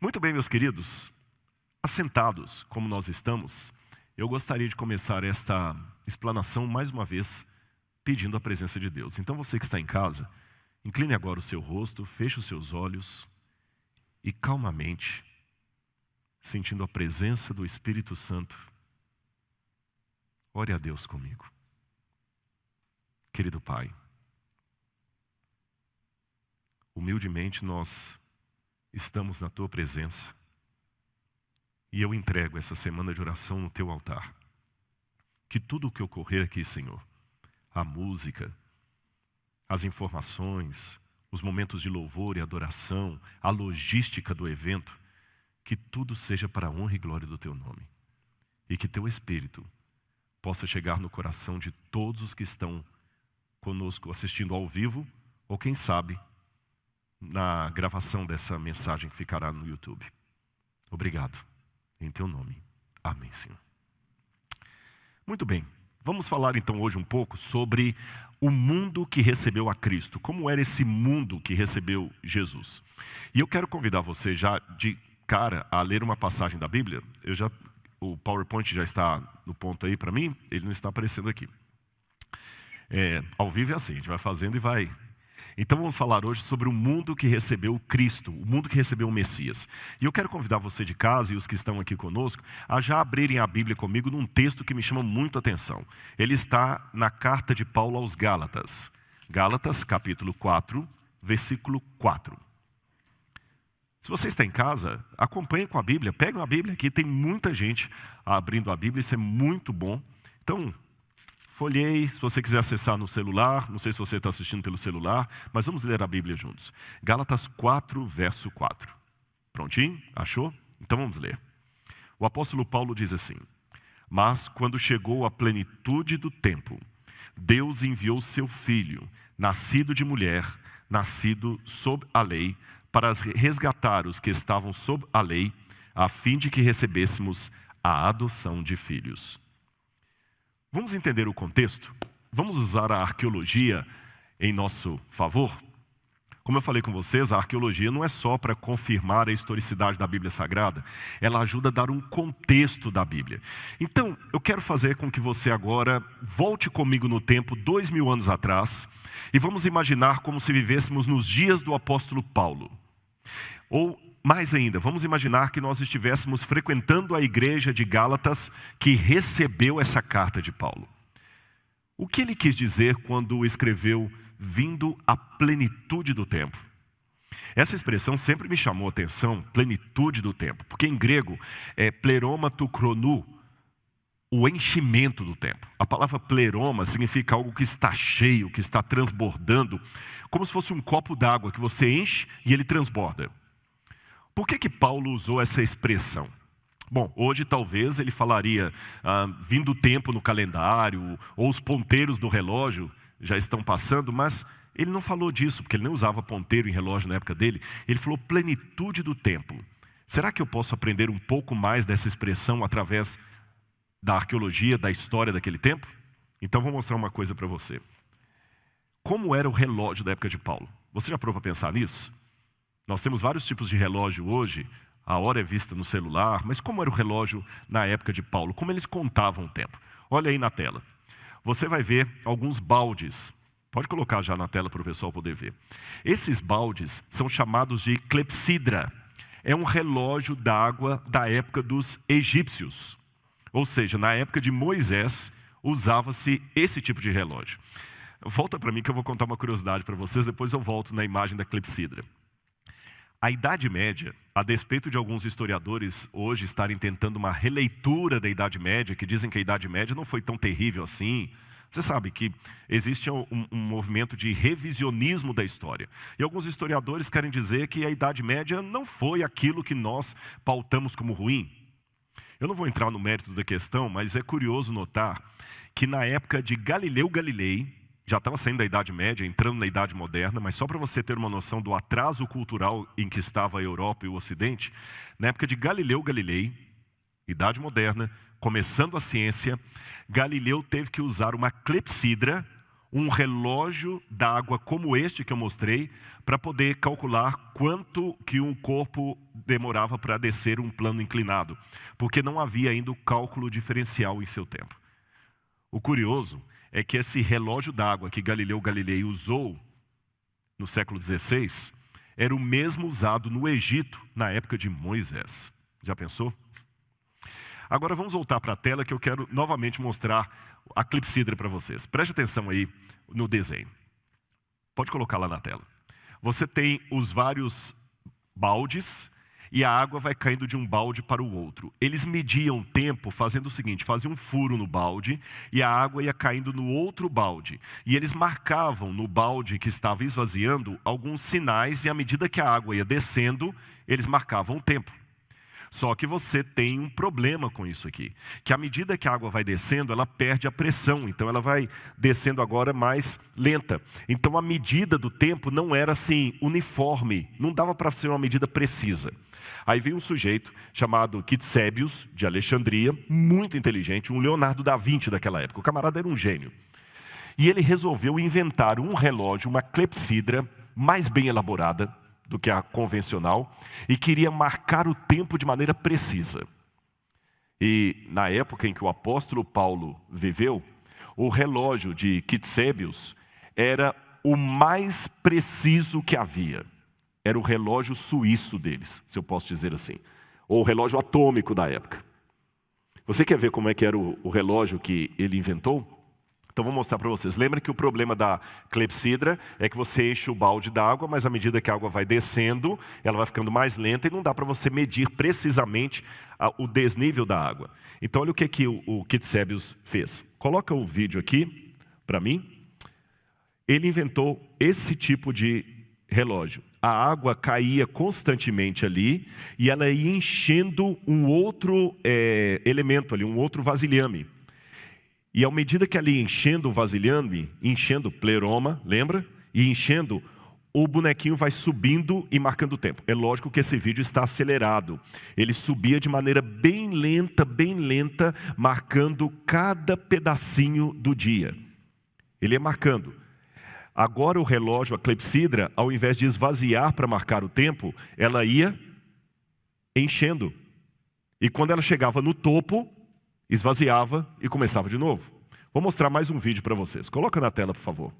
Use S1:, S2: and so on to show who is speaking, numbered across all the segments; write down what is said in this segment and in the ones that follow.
S1: Muito bem, meus queridos, assentados como nós estamos, eu gostaria de começar esta explanação mais uma vez pedindo a presença de Deus. Então você que está em casa, incline agora o seu rosto, feche os seus olhos e calmamente, sentindo a presença do Espírito Santo, ore a Deus comigo. Querido Pai, humildemente nós estamos na Tua presença e eu entrego essa semana de oração no Teu altar. Que tudo o que ocorrer aqui, Senhor, a música, as informações, os momentos de louvor e adoração, a logística do evento, que tudo seja para a honra e glória do Teu nome. E que Teu Espírito possa chegar no coração de todos os que estão conosco assistindo ao vivo, ou quem sabe, na gravação dessa mensagem que ficará no YouTube. Obrigado. Em Teu nome. Amém, Senhor. Muito bem. Vamos falar então hoje um pouco sobre o mundo que recebeu a Cristo. Como era esse mundo que recebeu Jesus? E eu quero convidar você já de cara a ler uma passagem da Bíblia. O PowerPoint já está no ponto aí para mim, ele não está aparecendo aqui. Ao vivo é assim, a gente vai fazendo e vai. Então vamos falar hoje sobre o mundo que recebeu Cristo, o mundo que recebeu o Messias. E eu quero convidar você de casa e os que estão aqui conosco a já abrirem a Bíblia comigo num texto que me chama muito a atenção. Ele está na carta de Paulo aos Gálatas. Gálatas, capítulo 4, versículo 4. Se você está em casa, acompanhe com a Bíblia, pegue uma Bíblia aqui, tem muita gente abrindo a Bíblia, isso é muito bom. Então, folheie, se você quiser acessar no celular, não sei se você está assistindo pelo celular, mas vamos ler a Bíblia juntos. Gálatas 4, verso 4. Prontinho? Achou? Então vamos ler. O apóstolo Paulo diz assim: mas quando chegou a plenitude do tempo, Deus enviou seu filho, nascido de mulher, nascido sob a lei, para resgatar os que estavam sob a lei, a fim de que recebêssemos a adoção de filhos. Vamos entender o contexto? Vamos usar a arqueologia em nosso favor? Como eu falei com vocês, a arqueologia não é só para confirmar a historicidade da Bíblia Sagrada, ela ajuda a dar um contexto da Bíblia. Então, eu quero fazer com que você agora volte comigo no tempo, 2000 anos atrás, e vamos imaginar como se vivêssemos nos dias do apóstolo Paulo. Ou, mais ainda, vamos imaginar que nós estivéssemos frequentando a igreja de Gálatas que recebeu essa carta de Paulo. O que ele quis dizer quando escreveu vindo à plenitude do tempo? Essa expressão sempre me chamou a atenção, plenitude do tempo, porque em grego é pleroma tu chronou, o enchimento do tempo. A palavra pleroma significa algo que está cheio, que está transbordando, como se fosse um copo d'água que você enche e ele transborda. Por que Paulo usou essa expressão? Bom, hoje talvez ele falaria vindo o tempo no calendário, ou os ponteiros do relógio já estão passando, mas ele não falou disso, porque ele nem usava ponteiro em relógio na época dele. Ele falou plenitude do tempo. Será que eu posso aprender um pouco mais dessa expressão através da arqueologia, da história daquele tempo? Então vou mostrar uma coisa para você. Como era o relógio da época de Paulo? Você já parou para pensar nisso? Nós temos vários tipos de relógio hoje, a hora é vista no celular, mas como era o relógio na época de Paulo? Como eles contavam o tempo? Olha aí na tela. Você vai ver alguns baldes. Pode colocar já na tela para o pessoal poder ver. Esses baldes são chamados de clepsidra. É um relógio d'água da época dos egípcios. Ou seja, na época de Moisés, usava-se esse tipo de relógio. Volta para mim que eu vou contar uma curiosidade para vocês, depois eu volto na imagem da clepsidra. A Idade Média, a despeito de alguns historiadores hoje estarem tentando uma releitura da Idade Média, que dizem que a Idade Média não foi tão terrível assim. Você sabe que existe um movimento de revisionismo da história. E alguns historiadores querem dizer que a Idade Média não foi aquilo que nós pautamos como ruim. Eu não vou entrar no mérito da questão, mas é curioso notar que na época de Galileu Galilei, já estava saindo da Idade Média, entrando na Idade Moderna, mas só para você ter uma noção do atraso cultural em que estava a Europa e o Ocidente, na época de Galileu Galilei, Idade Moderna, começando a ciência, Galileu teve que usar uma clepsidra, um relógio d'água como este que eu mostrei, para poder calcular quanto que um corpo demorava para descer um plano inclinado, porque não havia ainda o cálculo diferencial em seu tempo. O curioso é que esse relógio d'água que Galileu Galilei usou no século XVI, era o mesmo usado no Egito na época de Moisés. Já pensou? Agora vamos voltar para a tela que eu quero novamente mostrar a clepsidra para vocês. Preste atenção aí no desenho. Pode colocar lá na tela. Você tem os vários baldes e a água vai caindo de um balde para o outro. Eles mediam o tempo fazendo o seguinte, faziam um furo no balde e a água ia caindo no outro balde. E eles marcavam no balde que estava esvaziando alguns sinais e à medida que a água ia descendo, eles marcavam o tempo. Só que você tem um problema com isso aqui, que à medida que a água vai descendo, ela perde a pressão, então ela vai descendo agora mais lenta. Então a medida do tempo não era assim uniforme, não dava para ser uma medida precisa. Aí veio um sujeito chamado Quitsébios, de Alexandria, muito inteligente, um Leonardo da Vinci daquela época, o camarada era um gênio. E ele resolveu inventar um relógio, uma clepsidra mais bem elaborada do que a convencional, e queria marcar o tempo de maneira precisa. E na época em que o apóstolo Paulo viveu, o relógio de Quitsébios era o mais preciso que havia. Era o relógio suíço deles, se eu posso dizer assim. Ou o relógio atômico da época. Você quer ver como é que era o relógio que ele inventou? Então vou mostrar para vocês. Lembra que o problema da clepsidra é que você enche o balde d'água, mas à medida que a água vai descendo, ela vai ficando mais lenta e não dá para você medir precisamente o desnível da água. Então olha o que o Quitsébios fez. Coloca o vídeo aqui para mim. Ele inventou esse tipo de relógio. A água caía constantemente ali e ela ia enchendo um outro elemento ali, um outro vasilhame. E à medida que ela ia enchendo o vasilhame, enchendo o pleroma, lembra? E enchendo, o bonequinho vai subindo e marcando o tempo. É lógico que esse vídeo está acelerado. Ele subia de maneira bem lenta, marcando cada pedacinho do dia. Ele ia marcando. Agora o relógio, a clepsidra, ao invés de esvaziar para marcar o tempo, ela ia enchendo. E quando ela chegava no topo, esvaziava e começava de novo. Vou mostrar mais um vídeo para vocês. Coloca na tela, por favor.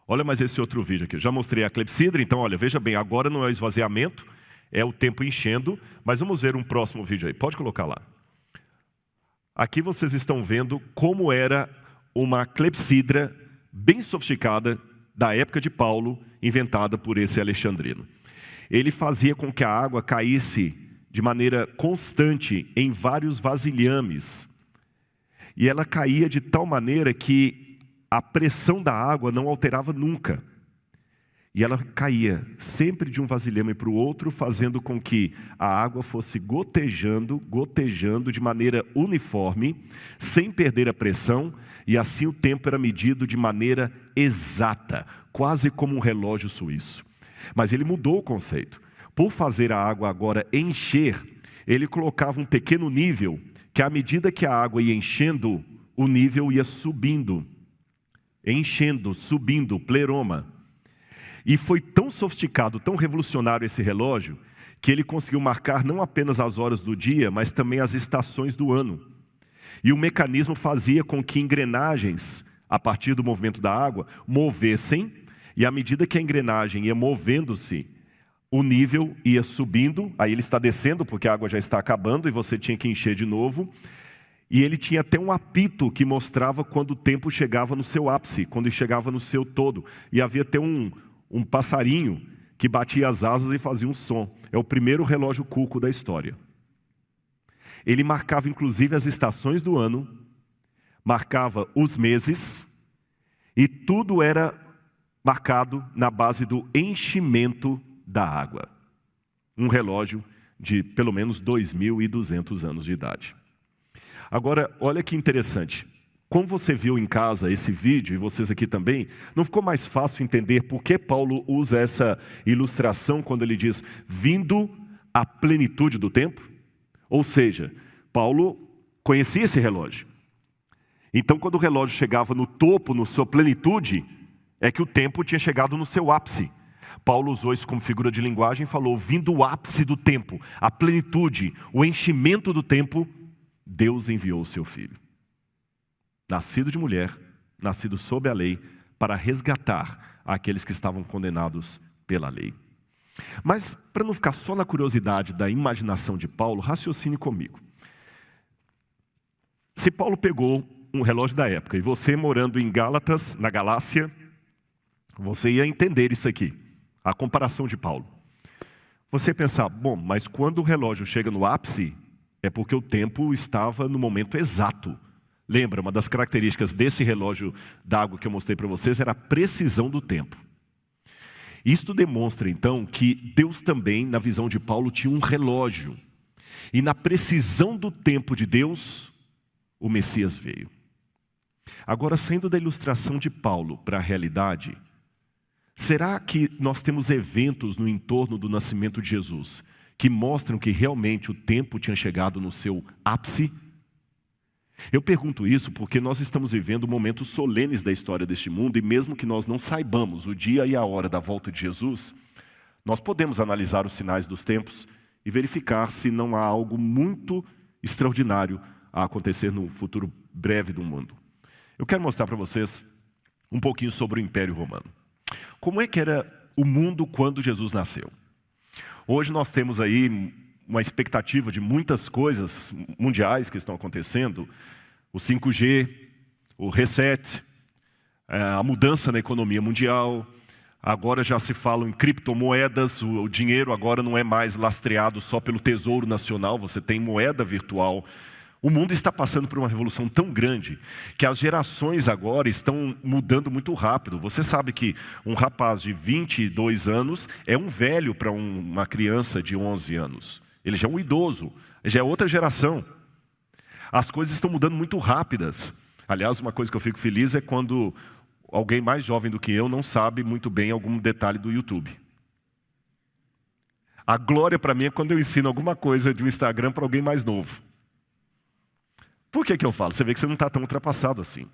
S1: Olha mais esse outro vídeo aqui. Já mostrei a clepsidra, então olha, veja bem, agora não é o esvaziamento, é o tempo enchendo, mas vamos ver um próximo vídeo aí. Pode colocar lá. Aqui vocês estão vendo como era uma clepsidra bem sofisticada da época de Paulo, inventada por esse alexandrino. Ele fazia com que a água caísse de maneira constante em vários vasilhames. E ela caía de tal maneira que a pressão da água não alterava nunca. E ela caía sempre de um vasilhame para o outro, fazendo com que a água fosse gotejando de maneira uniforme, sem perder a pressão, e assim o tempo era medido de maneira exata, quase como um relógio suíço. Mas ele mudou o conceito. Por fazer a água agora encher, ele colocava um pequeno nível, que à medida que a água ia enchendo, o nível ia subindo. Enchendo, subindo, pleroma. E foi tão sofisticado, tão revolucionário esse relógio, que ele conseguiu marcar não apenas as horas do dia, mas também as estações do ano. E o mecanismo fazia com que engrenagens, a partir do movimento da água, movessem, e à medida que a engrenagem ia movendo-se, o nível ia subindo, aí ele está descendo porque a água já está acabando e você tinha que encher de novo. E ele tinha até um apito que mostrava quando o tempo chegava no seu ápice, quando ele chegava no seu todo. E havia até um passarinho que batia as asas e fazia um som. É o primeiro relógio cuco da história. Ele marcava inclusive as estações do ano, marcava os meses, e tudo era marcado na base do enchimento da água. Um relógio de pelo menos 2.200 anos de idade. Agora, olha que interessante. Como você viu em casa esse vídeo, e vocês aqui também, não ficou mais fácil entender por que Paulo usa essa ilustração quando ele diz, vindo à plenitude do tempo? Ou seja, Paulo conhecia esse relógio. Então, quando o relógio chegava no topo, na sua plenitude, é que o tempo tinha chegado no seu ápice. Paulo usou isso como figura de linguagem e falou: vindo o ápice do tempo, a plenitude, o enchimento do tempo, Deus enviou o seu Filho. Nascido de mulher, nascido sob a lei, para resgatar aqueles que estavam condenados pela lei. Mas, para não ficar só na curiosidade da imaginação de Paulo, raciocine comigo. Se Paulo pegou um relógio da época, e você morando em Gálatas, na Galácia, você ia entender isso aqui, a comparação de Paulo. Você ia pensar, bom, mas quando o relógio chega no ápice, é porque o tempo estava no momento exato. Lembra, uma das características desse relógio d'água que eu mostrei para vocês era a precisão do tempo. Isto demonstra, então, que Deus também, na visão de Paulo, tinha um relógio. E na precisão do tempo de Deus, o Messias veio. Agora, saindo da ilustração de Paulo para a realidade, será que nós temos eventos no entorno do nascimento de Jesus que mostram que realmente o tempo tinha chegado no seu ápice? Eu pergunto isso porque nós estamos vivendo momentos solenes da história deste mundo e mesmo que nós não saibamos o dia e a hora da volta de Jesus, nós podemos analisar os sinais dos tempos e verificar se não há algo muito extraordinário a acontecer no futuro breve do mundo. Eu quero mostrar para vocês um pouquinho sobre o Império Romano. Como é que era o mundo quando Jesus nasceu? Hoje nós temos aí uma expectativa de muitas coisas mundiais que estão acontecendo, o 5G, o reset, a mudança na economia mundial, agora já se fala em criptomoedas, o dinheiro agora não é mais lastreado só pelo Tesouro Nacional, você tem moeda virtual. O mundo está passando por uma revolução tão grande que as gerações agora estão mudando muito rápido. Você sabe que um rapaz de 22 anos é um velho para uma criança de 11 anos. Ele já é um idoso, já é outra geração. As coisas estão mudando muito rápidas. Aliás, uma coisa que eu fico feliz é quando alguém mais jovem do que eu não sabe muito bem algum detalhe do YouTube. A glória para mim é quando eu ensino alguma coisa de um Instagram para alguém mais novo. Por que eu falo? Você vê que você não está tão ultrapassado assim.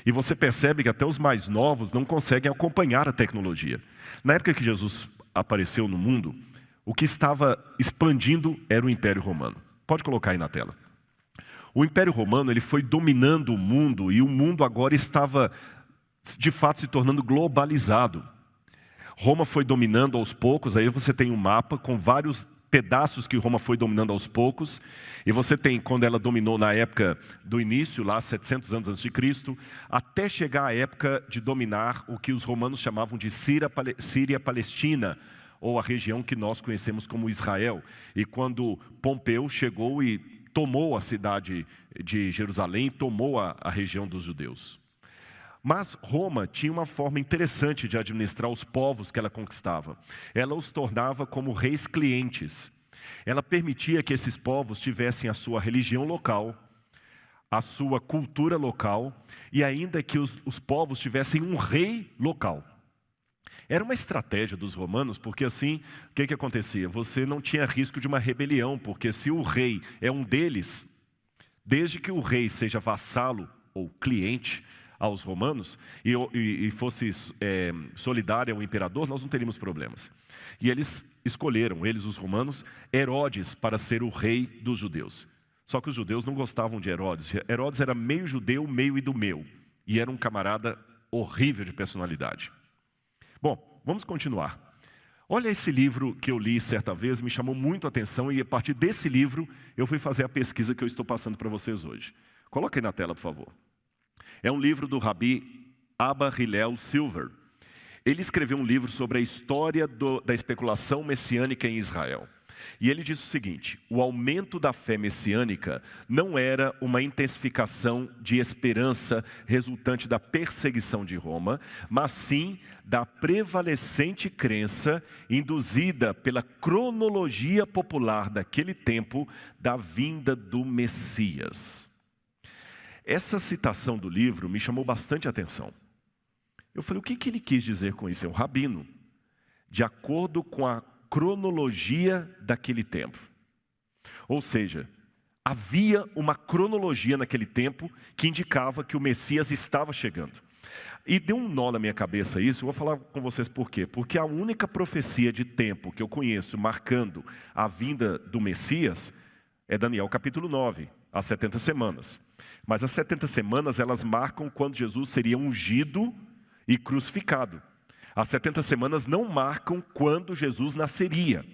S1: E você percebe que até os mais novos não conseguem acompanhar a tecnologia. Na época que Jesus apareceu no mundo, o que estava expandindo era o Império Romano. Pode colocar aí na tela. O Império Romano ele foi dominando o mundo e o mundo agora estava, de fato, se tornando globalizado. Roma foi dominando aos poucos, aí você tem um mapa com vários pedaços que Roma foi dominando aos poucos, e você tem, quando ela dominou na época do início, lá 700 anos antes de Cristo, até chegar à época de dominar o que os romanos chamavam de Síria-Palestina, ou a região que nós conhecemos como Israel. E quando Pompeu chegou e tomou a cidade de Jerusalém, tomou a região dos judeus. Mas Roma tinha uma forma interessante de administrar os povos que ela conquistava. Ela os tornava como reis clientes. Ela permitia que esses povos tivessem a sua religião local, a sua cultura local, e ainda que os povos tivessem um rei local. Era uma estratégia dos romanos, porque assim, o que acontecia? Você não tinha risco de uma rebelião, porque se o rei é um deles, desde que o rei seja vassalo ou cliente aos romanos e fosse solidário ao imperador, nós não teríamos problemas. E eles escolheram, os romanos, Herodes para ser o rei dos judeus. Só que os judeus não gostavam de Herodes. Herodes era meio judeu, meio idumeu, e era um camarada horrível de personalidade. Bom, vamos continuar. Olha esse livro que eu li certa vez, me chamou muito a atenção, e a partir desse livro eu fui fazer a pesquisa que eu estou passando para vocês hoje. Coloca aí na tela, por favor. É um livro do Rabi Abba Hillel Silver. Ele escreveu um livro sobre a história da especulação messiânica em Israel. E ele diz o seguinte: o aumento da fé messiânica não era uma intensificação de esperança resultante da perseguição de Roma, mas sim da prevalecente crença induzida pela cronologia popular daquele tempo da vinda do Messias. Essa citação do livro me chamou bastante atenção. Eu falei, o que ele quis dizer com isso? É um rabino, de acordo com a cronologia daquele tempo. Ou seja,
S2: Havia uma cronologia naquele tempo que indicava que o Messias estava chegando. E deu um nó na minha cabeça isso, eu vou falar com vocês por quê. Porque a única profecia de tempo que eu conheço marcando a vinda do Messias é Daniel capítulo 9, as 70 semanas. Mas as 70 semanas, elas marcam quando Jesus seria ungido e crucificado. As 70 semanas não marcam quando Jesus nasceria.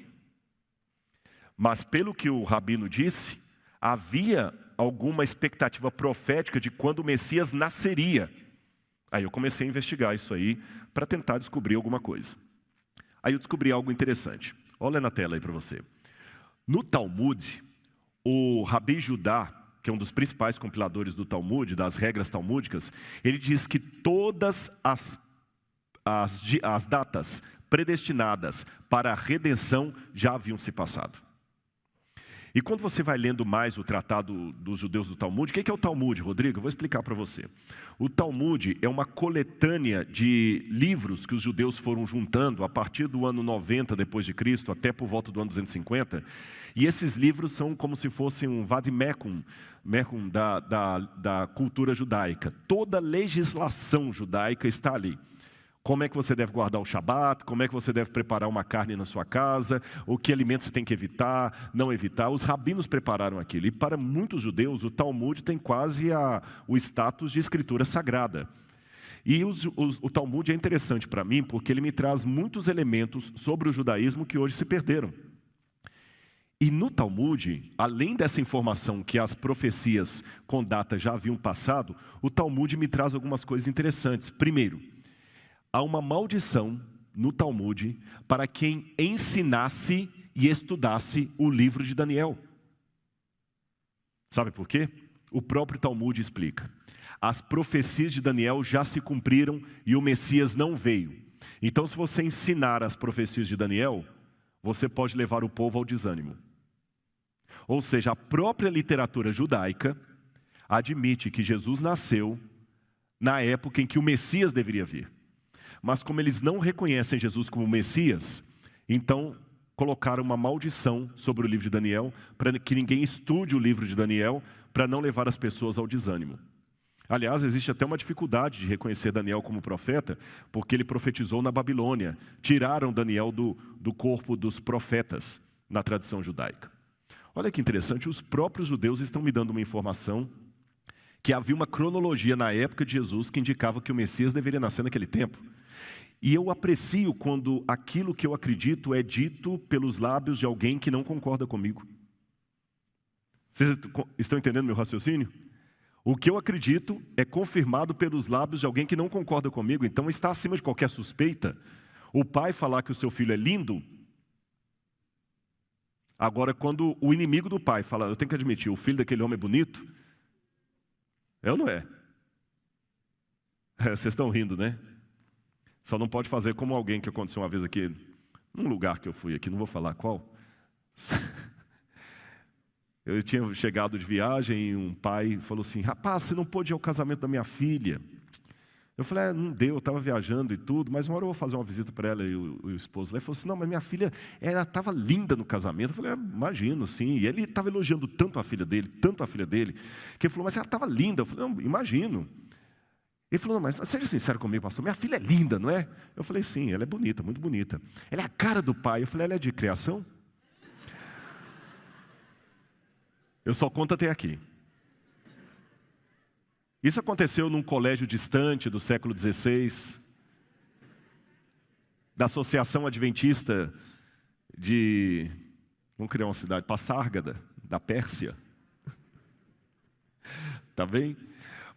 S2: Mas pelo que o rabino disse, havia alguma expectativa profética de quando o Messias nasceria. Aí eu comecei a investigar isso aí para tentar descobrir alguma coisa. Aí eu descobri algo interessante. Olha na tela aí para você. No Talmud, o Rabi Judá, que é um dos principais compiladores do Talmud, das regras talmúdicas, ele diz que todas as datas predestinadas para a redenção já haviam se passado. E quando você vai lendo mais o tratado dos judeus do Talmud, o que é o Talmud, Rodrigo? Eu vou explicar para você. O Talmud é uma coletânea de livros que os judeus foram juntando a partir do ano 90 depois de Cristo até por volta do ano 250. E esses livros são como se fossem um vademecum da cultura judaica. Toda legislação judaica está ali. Como é que você deve guardar o Shabat, como é que você deve preparar uma carne na sua casa, o que alimentos você tem que evitar, não evitar. Os rabinos prepararam aquilo. E para muitos judeus, o Talmud tem quase o status de escritura sagrada. E o Talmud é interessante para mim, porque ele me traz muitos elementos sobre o judaísmo que hoje se perderam. E no Talmud, além dessa informação que as profecias com data já haviam passado, o Talmud me traz algumas coisas interessantes. Primeiro, há uma maldição no Talmud para quem ensinasse e estudasse o livro de Daniel. Sabe por quê? O próprio Talmud explica. As profecias de Daniel já se cumpriram e o Messias não veio. Então, se você ensinar as profecias de Daniel, você pode levar o povo ao desânimo. Ou seja, a própria literatura judaica admite que Jesus nasceu na época em que o Messias deveria vir. Mas como eles não reconhecem Jesus como Messias, então colocaram uma maldição sobre o livro de Daniel, para que ninguém estude o livro de Daniel, para não levar as pessoas ao desânimo. Aliás, existe até uma dificuldade de reconhecer Daniel como profeta, porque ele profetizou na Babilônia. Tiraram Daniel do corpo dos profetas, na tradição judaica. Olha que interessante, os próprios judeus estão me dando uma informação que havia uma cronologia na época de Jesus que indicava que o Messias deveria nascer naquele tempo. E eu aprecio quando aquilo que eu acredito é dito pelos lábios de alguém que não concorda comigo. Vocês estão entendendo meu raciocínio? O que eu acredito é confirmado pelos lábios de alguém que não concorda comigo, então está acima de qualquer suspeita. O pai falar que o seu filho é lindo. Agora, quando o inimigo do pai fala, eu tenho que admitir, o filho daquele homem é bonito, é ou não é? Vocês estão rindo, né? Só não pode fazer como alguém que aconteceu uma vez aqui, num lugar que eu fui aqui, não vou falar qual. Eu tinha chegado de viagem e um pai falou assim, rapaz, você não pôde ir ao casamento da minha filha. Eu falei, não deu, eu estava viajando e tudo, mas uma hora eu vou fazer uma visita para ela e o esposo lá. Ele falou assim, não, mas minha filha, ela estava linda no casamento. Eu falei, imagino, sim. E ele estava elogiando tanto a filha dele, que ele falou, mas ela estava linda. Eu falei, não, imagino. Ele falou, não, mas seja sincero comigo, pastor, minha filha é linda, não é? Eu falei, sim, ela é bonita, muito bonita. Ela é a cara do pai. Eu falei, ela é de criação? Eu só conto até aqui. Isso aconteceu num colégio distante do século XVI, da Associação Adventista vamos criar uma cidade, Passárgada, da Pérsia. Tá bem?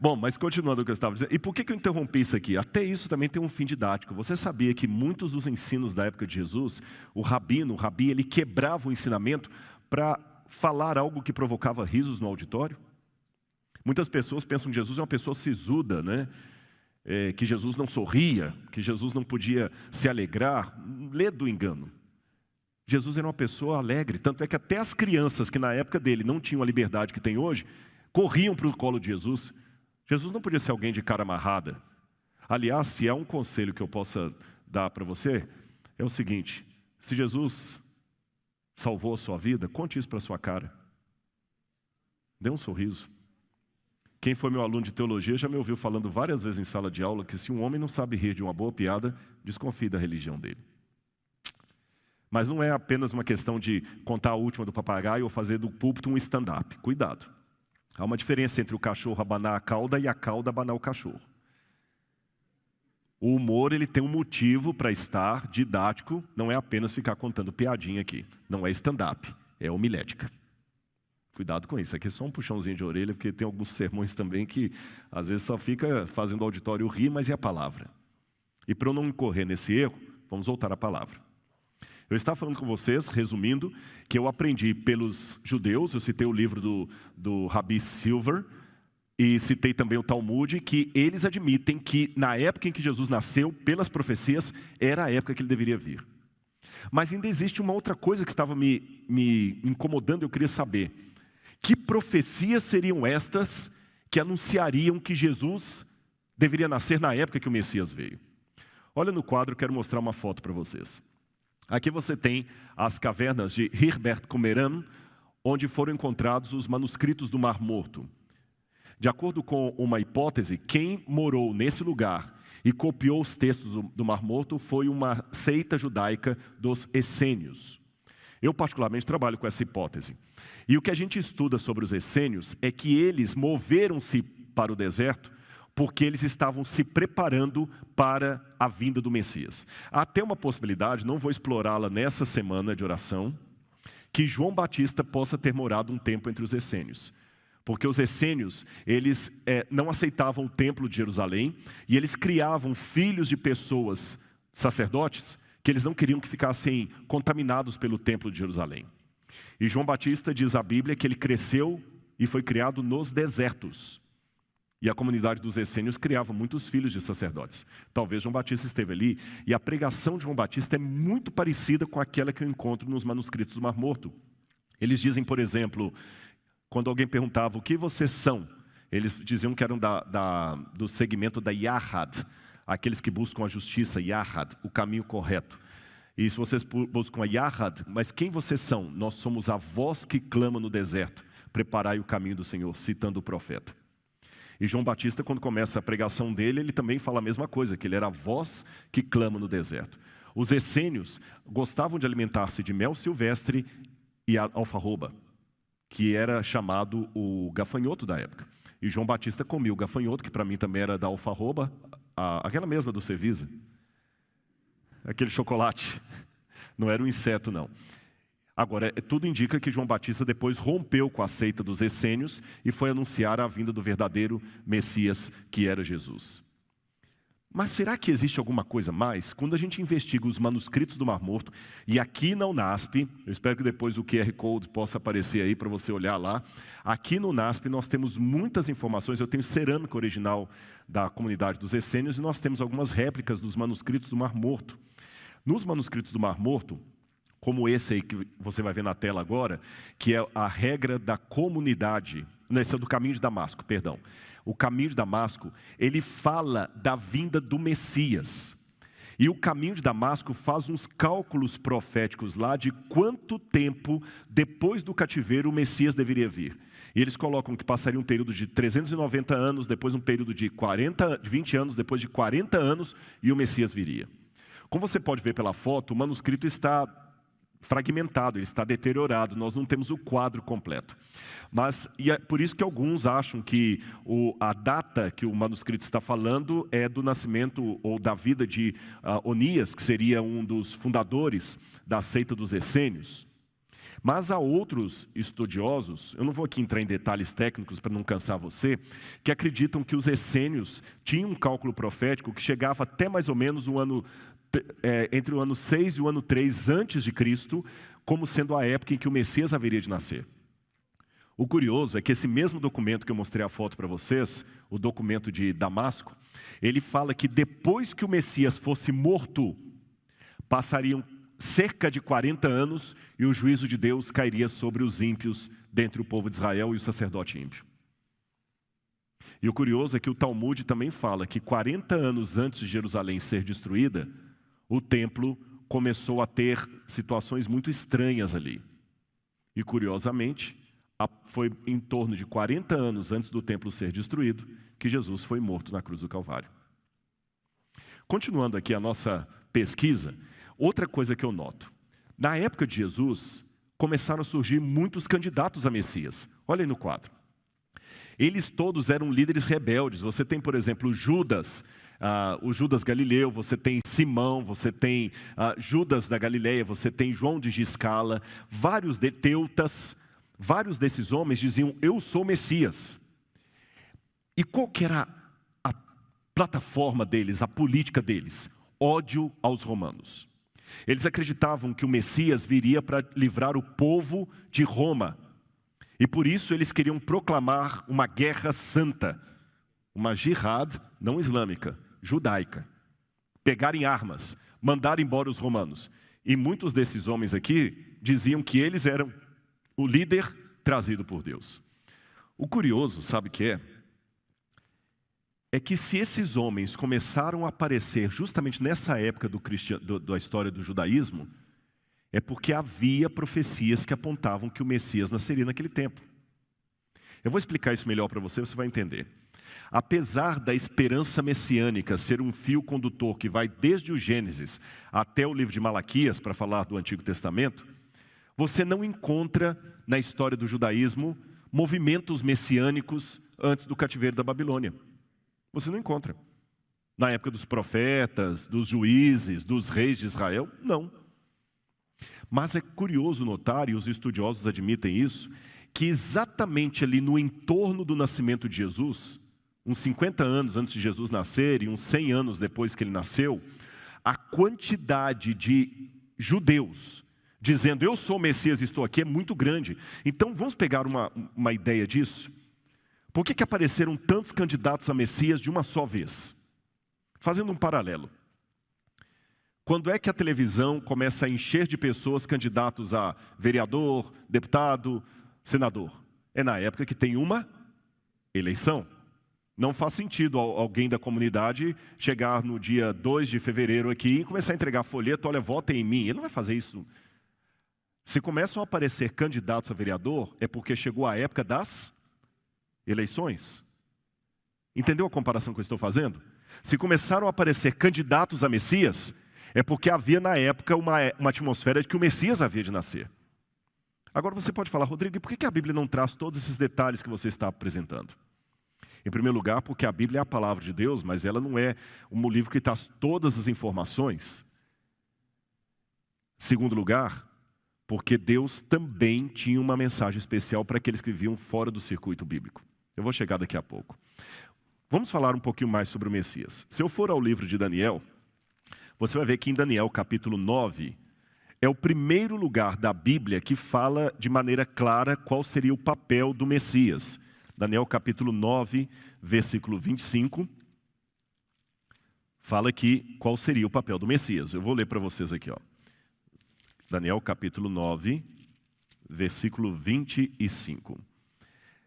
S2: Bom, mas continuando o que eu estava dizendo, e por que eu interrompi isso aqui? Até isso também tem um fim didático. Você sabia que muitos dos ensinos da época de Jesus, o rabi, ele quebrava o ensinamento para falar algo que provocava risos no auditório? Muitas pessoas pensam que Jesus é uma pessoa sisuda, né? Que Jesus não sorria, que Jesus não podia se alegrar. Lê do engano. Jesus era uma pessoa alegre, tanto é que até as crianças que na época dele não tinham a liberdade que tem hoje, corriam para o colo de Jesus. Jesus não podia ser alguém de cara amarrada. Aliás, se há um conselho que eu possa dar para você, é o seguinte, se Jesus salvou a sua vida, conte isso para a sua cara. Dê um sorriso. Quem foi meu aluno de teologia já me ouviu falando várias vezes em sala de aula que se um homem não sabe rir de uma boa piada, desconfie da religião dele. Mas não é apenas uma questão de contar a última do papagaio ou fazer do púlpito um stand-up. Cuidado. Há uma diferença entre o cachorro abanar a cauda e a cauda abanar o cachorro. O humor, ele tem um motivo para estar didático, não é apenas ficar contando piadinha aqui. Não é stand-up, é homilética. Cuidado com isso, aqui é só um puxãozinho de orelha, porque tem alguns sermões também que às vezes só fica fazendo o auditório rir, mas é a palavra. E para eu não incorrer nesse erro, vamos voltar à palavra. Eu estava falando com vocês, resumindo, que eu aprendi pelos judeus, eu citei o livro do Rabbi Silver, e citei também o Talmud, que eles admitem que na época em que Jesus nasceu, pelas profecias, era a época que ele deveria vir. Mas ainda existe uma outra coisa que estava me incomodando, eu queria saber. Que profecias seriam estas que anunciariam que Jesus deveria nascer na época que o Messias veio? Olha no quadro, eu quero mostrar uma foto para vocês. Aqui você tem as cavernas de Herbert Qumran, onde foram encontrados os manuscritos do Mar Morto. De acordo com uma hipótese, quem morou nesse lugar e copiou os textos do Mar Morto foi uma seita judaica dos essênios. Eu particularmente trabalho com essa hipótese. E o que a gente estuda sobre os essênios é que eles moveram-se para o deserto porque eles estavam se preparando para a vinda do Messias. Há até uma possibilidade, não vou explorá-la nessa semana de oração, que João Batista possa ter morado um tempo entre os essênios. Porque os essênios, eles não aceitavam o templo de Jerusalém e eles criavam filhos de pessoas, sacerdotes, que eles não queriam que ficassem contaminados pelo templo de Jerusalém. E João Batista diz a Bíblia que ele cresceu e foi criado nos desertos. E a comunidade dos essênios criava muitos filhos de sacerdotes. Talvez João Batista esteve ali, e a pregação de João Batista é muito parecida com aquela que eu encontro nos manuscritos do Mar Morto. Eles dizem, por exemplo, quando alguém perguntava o que vocês são, eles diziam que eram do segmento da Yahad, aqueles que buscam a justiça, Yahad, o caminho correto. E se vocês buscam a Yahad, mas quem vocês são? Nós somos a voz que clama no deserto, preparai o caminho do Senhor, citando o profeta. E João Batista, quando começa a pregação dele, ele também fala a mesma coisa, que ele era a voz que clama no deserto. Os essênios gostavam de alimentar-se de mel silvestre e alfarroba, que era chamado o gafanhoto da época. E João Batista comia o gafanhoto, que para mim também era da alfarroba, aquela mesma do Cevisa. Aquele chocolate. Não era um inseto, não. Agora, tudo indica que João Batista depois rompeu com a seita dos essênios e foi anunciar a vinda do verdadeiro Messias, que era Jesus. Mas será que existe alguma coisa mais? Quando a gente investiga os manuscritos do Mar Morto, e aqui na UNASP, eu espero que depois o QR Code possa aparecer aí para você olhar lá, aqui no UNASP nós temos muitas informações, eu tenho cerâmica original da comunidade dos essênios, e nós temos algumas réplicas dos manuscritos do Mar Morto. Nos manuscritos do Mar Morto, como esse aí que você vai ver na tela agora, que é a regra da comunidade, esse é do caminho de Damasco, perdão. O caminho de Damasco, ele fala da vinda do Messias. E o caminho de Damasco faz uns cálculos proféticos lá de quanto tempo depois do cativeiro o Messias deveria vir. E eles colocam que passaria um período de 390 anos, depois um período de 20 anos, depois de 40 anos, e o Messias viria. Como você pode ver pela foto, o manuscrito está fragmentado, ele está deteriorado, nós não temos o quadro completo. E é por isso que alguns acham que a data que o manuscrito está falando é do nascimento ou da vida de Onias, que seria um dos fundadores da seita dos essênios. Mas há outros estudiosos, eu não vou aqui entrar em detalhes técnicos para não cansar você, que acreditam que os essênios tinham um cálculo profético que chegava até mais ou menos entre o ano 6 e o ano 3 antes de Cristo, como sendo a época em que o Messias haveria de nascer. O curioso é que esse mesmo documento que eu mostrei a foto para vocês, o documento de Damasco, ele fala que depois que o Messias fosse morto, passariam cerca de 40 anos e o juízo de Deus cairia sobre os ímpios dentre o povo de Israel e o sacerdote ímpio. E o curioso é que o Talmud também fala que 40 anos antes de Jerusalém ser destruída, o templo começou a ter situações muito estranhas ali. E curiosamente, foi em torno de 40 anos antes do templo ser destruído que Jesus foi morto na cruz do Calvário. Continuando aqui a nossa pesquisa, outra coisa que eu noto. Na época de Jesus, começaram a surgir muitos candidatos a Messias. Olha aí no quadro. Eles todos eram líderes rebeldes. Você tem, por exemplo, Judas, o Judas Galileu, você tem Simão, você tem Judas da Galileia, você tem João de Giscala, vários de Teutas, vários desses homens diziam, eu sou Messias. E qual que era a plataforma deles, a política deles? Ódio aos romanos. Eles acreditavam que o Messias viria para livrar o povo de Roma. E por isso eles queriam proclamar uma guerra santa, uma jihad não islâmica, judaica. Pegarem armas, mandar embora os romanos. E muitos desses homens aqui diziam que eles eram o líder trazido por Deus. O curioso, sabe o que é? É que se esses homens começaram a aparecer justamente nessa época da história do judaísmo, é porque havia profecias que apontavam que o Messias nasceria naquele tempo. Eu vou explicar isso melhor para você, você vai entender. Apesar da esperança messiânica ser um fio condutor que vai desde o Gênesis até o livro de Malaquias, para falar do Antigo Testamento, você não encontra na história do judaísmo movimentos messiânicos antes do cativeiro da Babilônia. Você não encontra. Na época dos profetas, dos juízes, dos reis de Israel, não. Mas é curioso notar, e os estudiosos admitem isso, que exatamente ali no entorno do nascimento de Jesus, uns 50 anos antes de Jesus nascer e uns 100 anos depois que ele nasceu, a quantidade de judeus dizendo, eu sou o Messias e estou aqui, é muito grande. Então vamos pegar uma ideia disso? Por que apareceram tantos candidatos a Messias de uma só vez? Fazendo um paralelo. Quando é que a televisão começa a encher de pessoas candidatos a vereador, deputado, senador? É na época que tem uma eleição. Não faz sentido alguém da comunidade chegar no dia 2 de fevereiro aqui e começar a entregar folheto, olha, votem em mim. Ele não vai fazer isso. Se começam a aparecer candidatos a vereador, é porque chegou a época das eleições. Entendeu a comparação que eu estou fazendo? Se começaram a aparecer candidatos a Messias, é porque havia na época uma atmosfera de que o Messias havia de nascer. Agora você pode falar, Rodrigo, e por que a Bíblia não traz todos esses detalhes que você está apresentando? Em primeiro lugar, porque a Bíblia é a palavra de Deus, mas ela não é um livro que traz todas as informações. Segundo lugar, porque Deus também tinha uma mensagem especial para aqueles que viviam fora do circuito bíblico. Eu vou chegar daqui a pouco. Vamos falar um pouquinho mais sobre o Messias. Se eu for ao livro de Daniel, você vai ver que em Daniel capítulo 9, é o primeiro lugar da Bíblia que fala de maneira clara qual seria o papel do Messias. Daniel capítulo 9, versículo 25, fala aqui qual seria o papel do Messias. Eu vou ler para vocês aqui, ó. Daniel capítulo 9, versículo 25.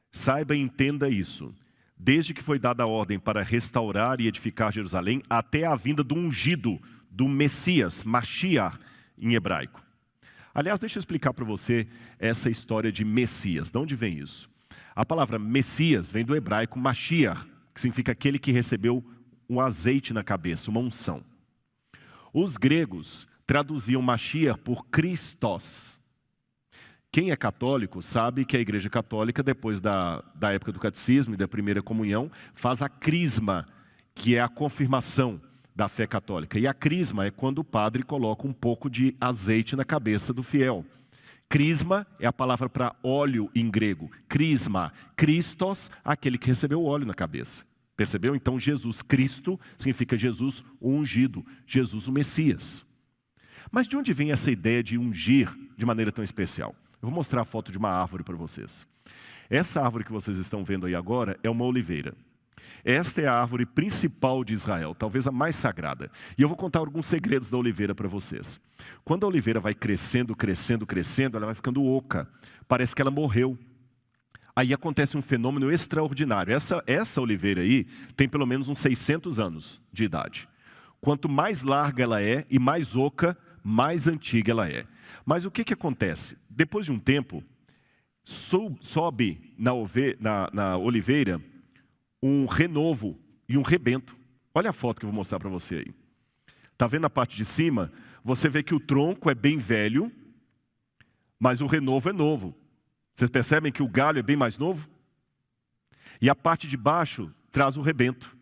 S2: Saiba e entenda isso. Desde que foi dada a ordem para restaurar e edificar Jerusalém, até a vinda do ungido, do Messias, Mashiach, em hebraico. Aliás, deixa eu explicar para você essa história de Messias. De onde vem isso? A palavra Messias vem do hebraico Mashiach, que significa aquele que recebeu um azeite na cabeça, uma unção. Os gregos traduziam Mashiach por Christos. Quem é católico sabe que a Igreja Católica, depois da época do catecismo e da primeira comunhão, faz a crisma, que é a confirmação da fé católica. E a crisma é quando o padre coloca um pouco de azeite na cabeça do fiel. Crisma é a palavra para óleo em grego. Crisma, Christos, aquele que recebeu o óleo na cabeça. Percebeu? Então Jesus Cristo significa Jesus o ungido, Jesus o Messias. Mas de onde vem essa ideia de ungir de maneira tão especial? Eu vou mostrar a foto de uma árvore para vocês. Essa árvore que vocês estão vendo aí agora é uma oliveira. Esta é a árvore principal de Israel, talvez a mais sagrada. E eu vou contar alguns segredos da oliveira para vocês. Quando a oliveira vai crescendo, crescendo, crescendo, ela vai ficando oca. Parece que ela morreu. Aí acontece um fenômeno extraordinário. Essa oliveira aí tem pelo menos uns 600 anos de idade. Quanto mais larga ela é e mais oca, mais antiga ela é. Mas o que acontece? Depois de um tempo, sobe na oliveira um renovo e um rebento. Olha a foto que eu vou mostrar para você aí. Está vendo a parte de cima? Você vê que o tronco é bem velho, mas o renovo é novo. Vocês percebem que o galho é bem mais novo? E a parte de baixo traz o rebento.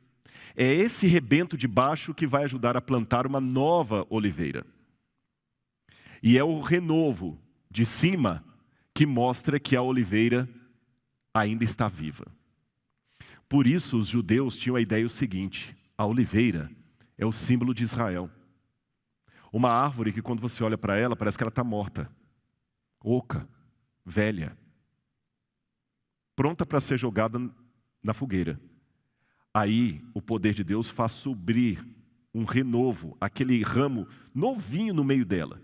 S2: É esse rebento de baixo que vai ajudar a plantar uma nova oliveira. E é o renovo de cima que mostra que a oliveira ainda está viva. Por isso os judeus tinham a ideia seguinte: a oliveira é o símbolo de Israel. Uma árvore que quando você olha para ela, parece que ela está morta, oca, velha, pronta para ser jogada na fogueira. Aí o poder de Deus faz subir um renovo, aquele ramo novinho no meio dela.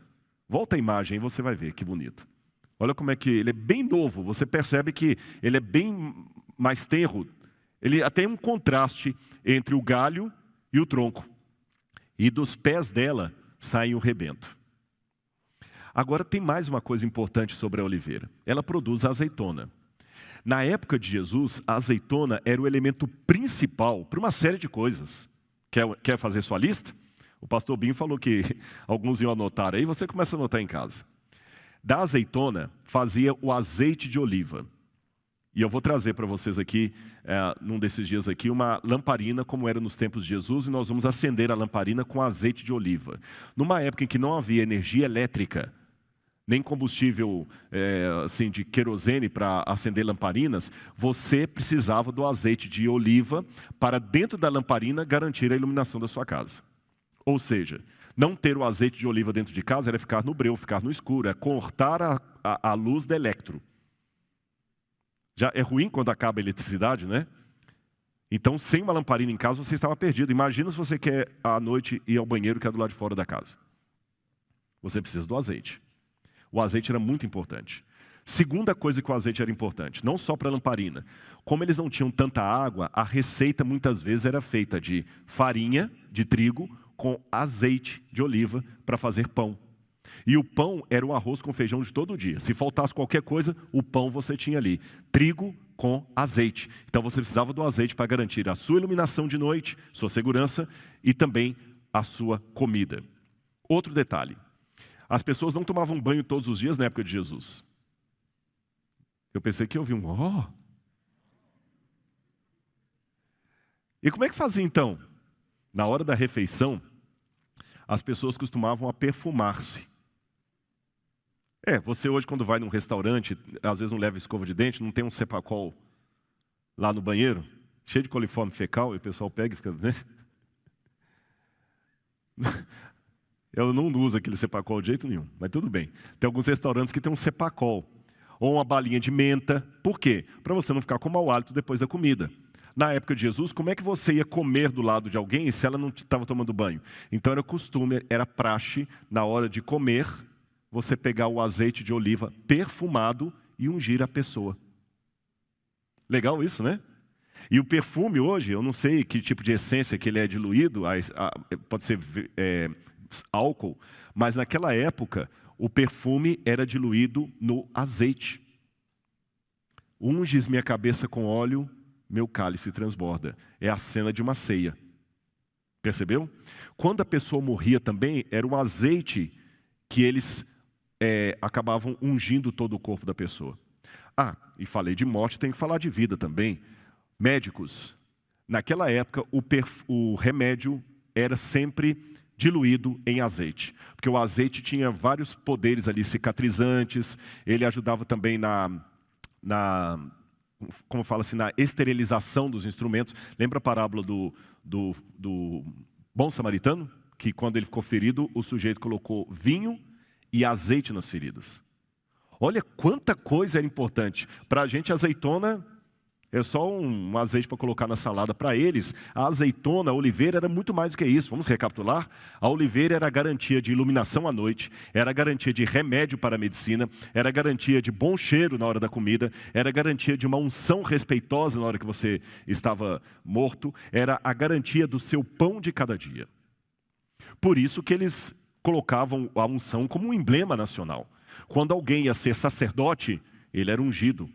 S2: Volta a imagem e você vai ver que bonito. Olha como é que ele é bem novo, você percebe que ele é bem mais tenro. Ele até tem um contraste entre o galho e o tronco. E dos pés dela sai um rebento. Agora tem mais uma coisa importante sobre a oliveira. Ela produz a azeitona. Na época de Jesus, a azeitona era o elemento principal para uma série de coisas. Quer fazer sua lista? O pastor Binho falou que alguns iam anotar aí, você começa a anotar em casa. Da azeitona fazia o azeite de oliva. E eu vou trazer para vocês aqui, num desses dias aqui, uma lamparina, como era nos tempos de Jesus, e nós vamos acender a lamparina com azeite de oliva. Numa época em que não havia energia elétrica, nem combustível assim, de querosene para acender lamparinas, você precisava do azeite de oliva para, dentro da lamparina, garantir a iluminação da sua casa. Ou seja, não ter o azeite de oliva dentro de casa era ficar no breu, ficar no escuro, é cortar a luz da eletro. Já é ruim quando acaba a eletricidade, né? Então, sem uma lamparina em casa, você estava perdido. Imagina se você quer, à noite, ir ao banheiro que é do lado de fora da casa. Você precisa do azeite. O azeite era muito importante. Segunda coisa que o azeite era importante, não só para a lamparina. Como eles não tinham tanta água, a receita muitas vezes era feita de farinha de trigo com azeite de oliva para fazer pão. E o pão era o arroz com feijão de todo dia. Se faltasse qualquer coisa, o pão você tinha ali. Trigo com azeite. Então você precisava do azeite para garantir a sua iluminação de noite, sua segurança e também a sua comida. Outro detalhe. As pessoas não tomavam banho todos os dias na época de Jesus. Eu pensei que eu ouvi um E como é que fazia então? Na hora da refeição, as pessoas costumavam a perfumar-se. Você hoje quando vai num restaurante, às vezes não leva escova de dente, não tem um Cepacol lá no banheiro, cheio de coliforme fecal, e o pessoal pega e fica... Né? Eu não uso aquele Cepacol de jeito nenhum, mas tudo bem. Tem alguns restaurantes que tem um Cepacol, ou uma balinha de menta. Por quê? Para você não ficar com mau hálito depois da comida. Na época de Jesus, como é que você ia comer do lado de alguém se ela não estava tomando banho? Então era costume, era praxe, na hora de comer, você pegar o azeite de oliva perfumado e ungir a pessoa. Legal isso, né? E o perfume hoje, eu não sei que tipo de essência que ele é diluído, pode ser álcool, mas naquela época o perfume era diluído no azeite. Unges minha cabeça com óleo, meu cálice transborda. É a cena de uma ceia. Percebeu? Quando a pessoa morria também, era um azeite que eles acabavam ungindo todo o corpo da pessoa. E falei de morte, tenho que falar de vida também. Médicos, naquela época o remédio era sempre diluído em azeite, porque o azeite tinha vários poderes ali cicatrizantes, ele ajudava também como fala assim, na esterilização dos instrumentos. Lembra a parábola do bom samaritano? Que quando ele ficou ferido, o sujeito colocou vinho e azeite nas feridas. Olha quanta coisa era importante. Para a gente, a azeitona é só um azeite para colocar na salada. Para eles, a azeitona, a oliveira, era muito mais do que isso. Vamos recapitular? A oliveira era a garantia de iluminação à noite, era a garantia de remédio para a medicina, era a garantia de bom cheiro na hora da comida, era a garantia de uma unção respeitosa na hora que você estava morto, era a garantia do seu pão de cada dia. Por isso que eles colocavam a unção como um emblema nacional. Quando alguém ia ser sacerdote, ele era ungido.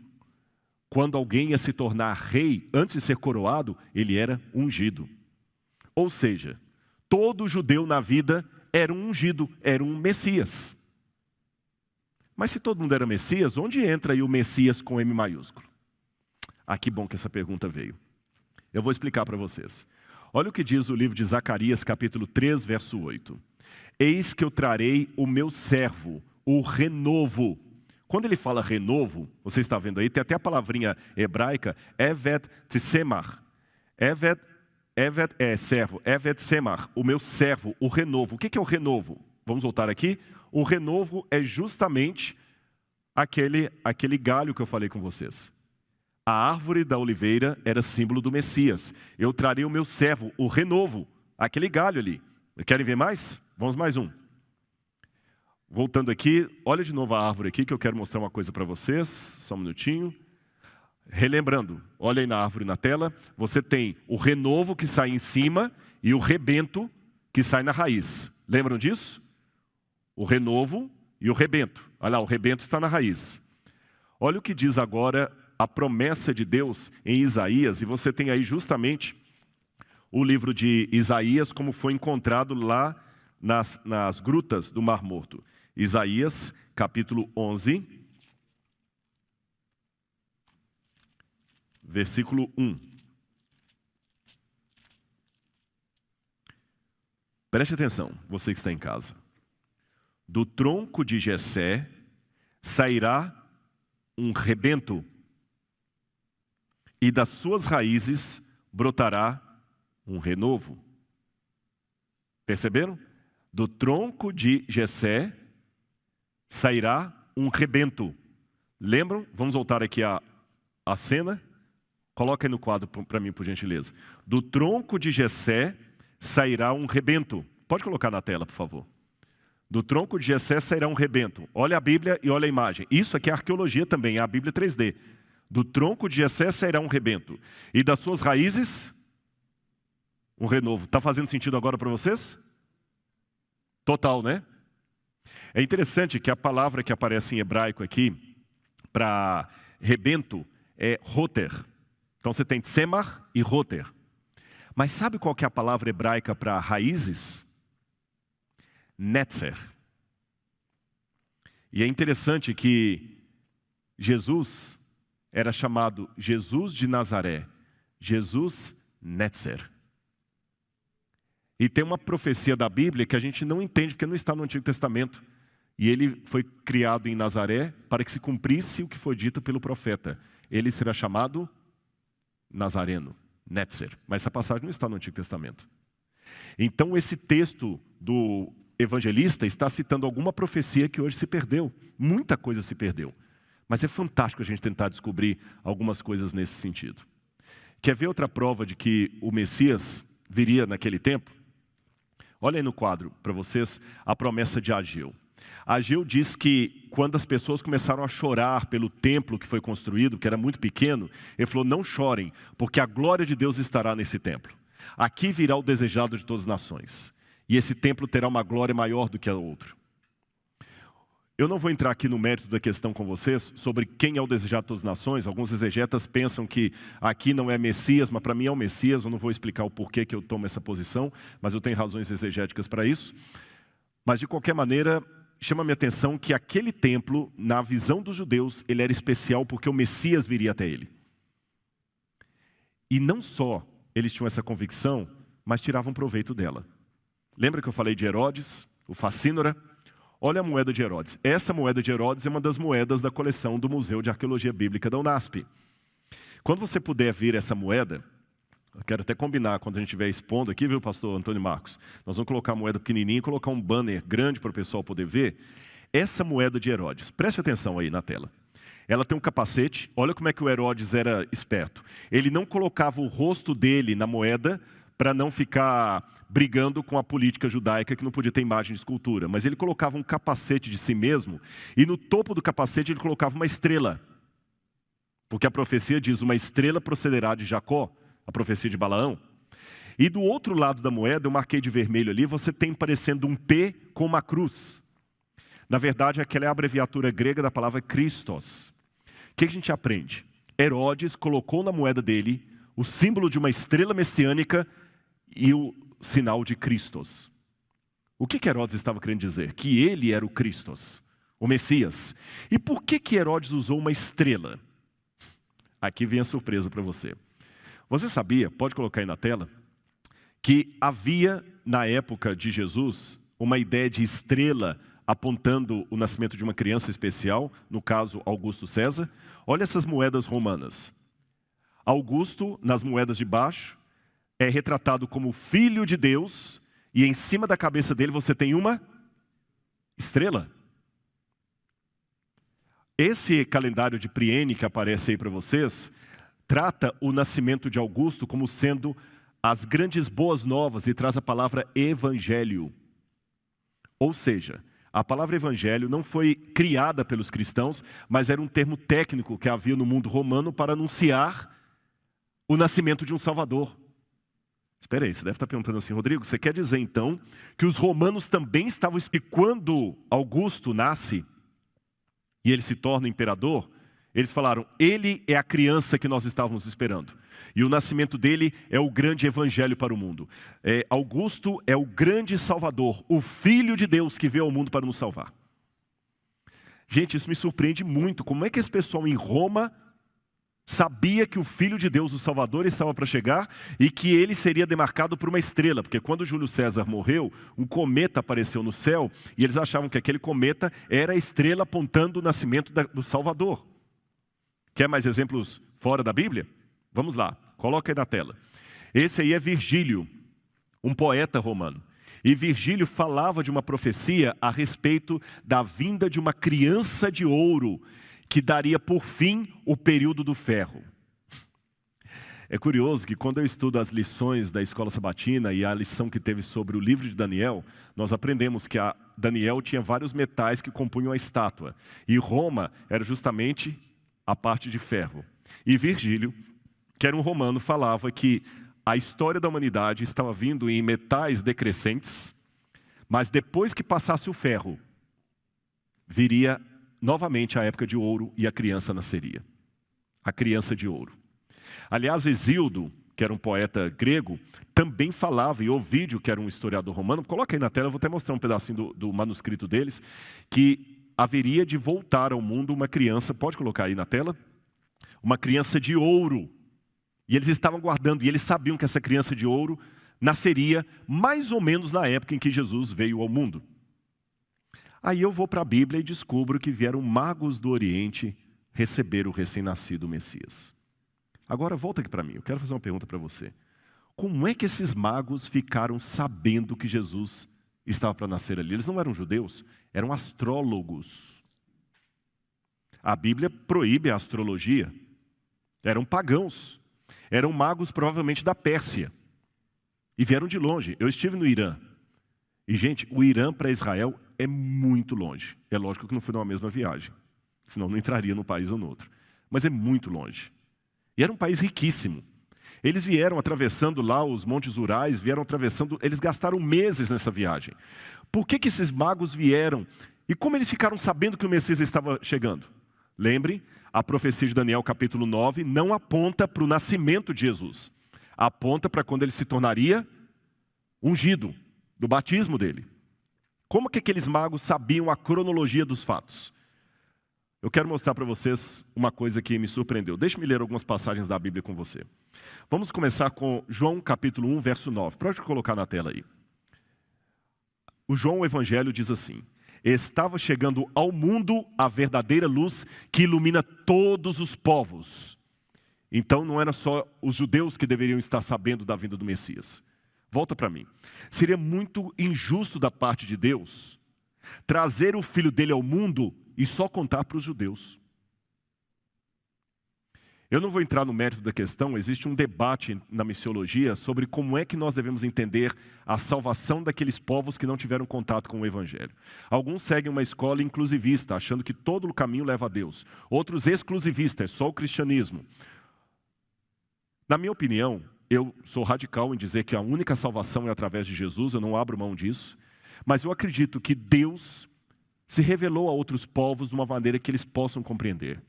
S2: Quando alguém ia se tornar rei, antes de ser coroado, ele era ungido. Ou seja, todo judeu na vida era um ungido, era um Messias. Mas se todo mundo era Messias, onde entra aí o Messias com M maiúsculo? Ah, que bom que essa pergunta veio. Eu vou explicar para vocês. Olha o que diz o livro de Zacarias, capítulo 3, verso 8. Eis que eu trarei o meu servo, o renovo. Quando ele fala renovo, você está vendo aí, tem até a palavrinha hebraica, Evet Tsemar. Evet é servo, Evet Semar, o meu servo, o renovo. O que é o renovo? Vamos voltar aqui. O renovo é justamente aquele galho que eu falei com vocês. A árvore da oliveira era símbolo do Messias. Eu trarei o meu servo, o renovo, aquele galho ali. Querem ver mais? Vamos mais um. Voltando aqui, olha de novo a árvore aqui que eu quero mostrar uma coisa para vocês. Só um minutinho. Relembrando, olha aí na árvore na tela. Você tem o renovo que sai em cima e o rebento que sai na raiz. Lembram disso? O renovo e o rebento. Olha lá, o rebento está na raiz. Olha o que diz agora a promessa de Deus em Isaías, e você tem aí justamente o livro de Isaías, como foi encontrado lá nas grutas do Mar Morto. Isaías, capítulo 11, versículo 1. Preste atenção, você que está em casa. Do tronco de Jessé sairá um rebento, e das suas raízes brotará um renovo. Perceberam? Do tronco de Jessé sairá um rebento. Lembram? Vamos voltar aqui a cena. Coloca aí no quadro para mim, por gentileza. Do tronco de Jessé sairá um rebento. Pode colocar na tela, por favor. Do tronco de Jessé sairá um rebento. Olha a Bíblia e olha a imagem. Isso aqui é arqueologia também, é a Bíblia 3D. Do tronco de Jessé sairá um rebento. E das suas raízes, um renovo. Está fazendo sentido agora para vocês? Total, né? É interessante que a palavra que aparece em hebraico aqui, para rebento, é roter. Então você tem tsemar e roter. Mas sabe qual que é a palavra hebraica para raízes? Netzer. E é interessante que Jesus era chamado Jesus de Nazaré, Jesus Netzer. E tem uma profecia da Bíblia que a gente não entende porque não está no Antigo Testamento. E ele foi criado em Nazaré para que se cumprisse o que foi dito pelo profeta. Ele será chamado Nazareno, Netzer. Mas essa passagem não está no Antigo Testamento. Então esse texto do evangelista está citando alguma profecia que hoje se perdeu. Muita coisa se perdeu. Mas é fantástico a gente tentar descobrir algumas coisas nesse sentido. Quer ver outra prova de que o Messias viria naquele tempo? Olha aí no quadro para vocês a promessa de Ageu. Ageu diz que quando as pessoas começaram a chorar pelo templo que foi construído, que era muito pequeno, ele falou, não chorem, porque a glória de Deus estará nesse templo. Aqui virá o desejado de todas as nações, e esse templo terá uma glória maior do que a outro. Eu não vou entrar aqui no mérito da questão com vocês sobre quem é o desejado de todas as nações. Alguns exegetas pensam que aqui não é Messias, mas para mim é o Messias. Eu não vou explicar o porquê que eu tomo essa posição, mas eu tenho razões exegéticas para isso. Mas de qualquer maneira, chama minha atenção que aquele templo, na visão dos judeus, ele era especial porque o Messias viria até ele. E não só eles tinham essa convicção, mas tiravam proveito dela. Lembra que eu falei de Herodes, o facínora? Olha a moeda de Herodes. Essa moeda de Herodes é uma das moedas da coleção do Museu de Arqueologia Bíblica da UNASP. Quando você puder ver essa moeda, eu quero até combinar quando a gente estiver expondo aqui, viu, pastor Antônio Marcos? Nós vamos colocar a moeda pequenininha e colocar um banner grande para o pessoal poder ver. Essa moeda de Herodes, preste atenção aí na tela. Ela tem um capacete, olha como é que o Herodes era esperto. Ele não colocava o rosto dele na moeda para não ficar brigando com a política judaica que não podia ter imagem de escultura. Mas ele colocava um capacete de si mesmo e no topo do capacete ele colocava uma estrela. Porque a profecia diz, uma estrela procederá de Jacó, a profecia de Balaão. E do outro lado da moeda, eu marquei de vermelho ali, você tem parecendo um P com uma cruz. Na verdade, aquela é a abreviatura grega da palavra Christos. que a gente aprende? Herodes colocou na moeda dele o símbolo de uma estrela messiânica e o sinal de Cristos. O que Herodes estava querendo dizer? Que ele era o Cristos, o Messias. E por que Herodes usou uma estrela? Aqui vem a surpresa para você. Você sabia, pode colocar aí na tela, que havia na época de Jesus uma ideia de estrela apontando o nascimento de uma criança especial, no caso Augusto César? Olha essas moedas romanas. Augusto, nas moedas de baixo, é retratado como filho de Deus, e em cima da cabeça dele você tem uma estrela. Esse calendário de Priene que aparece aí para vocês, trata o nascimento de Augusto como sendo as grandes boas novas e traz a palavra evangelho. Ou seja, a palavra evangelho não foi criada pelos cristãos, mas era um termo técnico que havia no mundo romano para anunciar o nascimento de um Salvador. Espera aí, você deve estar perguntando assim, Rodrigo, você quer dizer então que os romanos também estavam... E quando Augusto nasce e ele se torna imperador, eles falaram, ele é a criança que nós estávamos esperando. E o nascimento dele é o grande evangelho para o mundo. Augusto é o grande salvador, o Filho de Deus que veio ao mundo para nos salvar. Gente, isso me surpreende muito. Como é que esse pessoal em Roma sabia que o Filho de Deus, o Salvador, estava para chegar e que ele seria demarcado por uma estrela? Porque quando Júlio César morreu, um cometa apareceu no céu e eles achavam que aquele cometa era a estrela apontando o nascimento do Salvador. Quer mais exemplos fora da Bíblia? Vamos lá, coloca aí na tela. Esse aí é Virgílio, um poeta romano. E Virgílio falava de uma profecia a respeito da vinda de uma criança de ouro, que daria por fim o período do ferro. É curioso que quando eu estudo as lições da escola sabatina e a lição que teve sobre o livro de Daniel, nós aprendemos que Daniel tinha vários metais que compunham a estátua. E Roma era justamente a parte de ferro. E Virgílio, que era um romano, falava que a história da humanidade estava vindo em metais decrescentes, mas depois que passasse o ferro, viria novamente a época de ouro e a criança nasceria. A criança de ouro. Aliás, Hesíodo, que era um poeta grego, também falava, e Ovídio, que era um historiador romano, coloca aí na tela, eu vou até mostrar um pedacinho do manuscrito deles, que haveria de voltar ao mundo uma criança, pode colocar aí na tela? Uma criança de ouro. E eles estavam guardando, e eles sabiam que essa criança de ouro nasceria mais ou menos na época em que Jesus veio ao mundo. Aí eu vou para a Bíblia e descubro que vieram magos do Oriente receber o recém-nascido Messias. Agora volta aqui para mim, eu quero fazer uma pergunta para você. Como é que esses magos ficaram sabendo que Jesus estava para nascer ali? Eles não eram judeus, eram astrólogos. A Bíblia proíbe a astrologia. Eram pagãos. Eram magos provavelmente da Pérsia. E vieram de longe. Eu estive no Irã. E, gente, o Irã para Israel é muito longe. É lógico que não foi numa mesma viagem. Senão não entraria num país ou no outro. Mas é muito longe. E era um país riquíssimo. Eles vieram atravessando lá os Montes Urais, vieram atravessando, eles gastaram meses nessa viagem. Por que esses magos vieram? E como eles ficaram sabendo que o Messias estava chegando? Lembre, a profecia de Daniel capítulo 9 não aponta para o nascimento de Jesus. Aponta para quando ele se tornaria ungido, do batismo dele. Como que aqueles magos sabiam a cronologia dos fatos? Eu quero mostrar para vocês uma coisa que me surpreendeu. Deixe-me ler algumas passagens da Bíblia com você. Vamos começar com João capítulo 1, verso 9. Pode colocar na tela aí. O João, o Evangelho, diz assim: estava chegando ao mundo a verdadeira luz que ilumina todos os povos. Então não era só os judeus que deveriam estar sabendo da vinda do Messias. Volta para mim. Seria muito injusto da parte de Deus trazer o filho dele ao mundo e só contar para os judeus. Eu não vou entrar no mérito da questão, existe um debate na missiologia sobre como é que nós devemos entender a salvação daqueles povos que não tiveram contato com o Evangelho. Alguns seguem uma escola inclusivista, achando que todo o caminho leva a Deus. Outros exclusivistas, é só o cristianismo. Na minha opinião, eu sou radical em dizer que a única salvação é através de Jesus, eu não abro mão disso. Mas eu acredito que Deus se revelou a outros povos de uma maneira que eles possam compreender.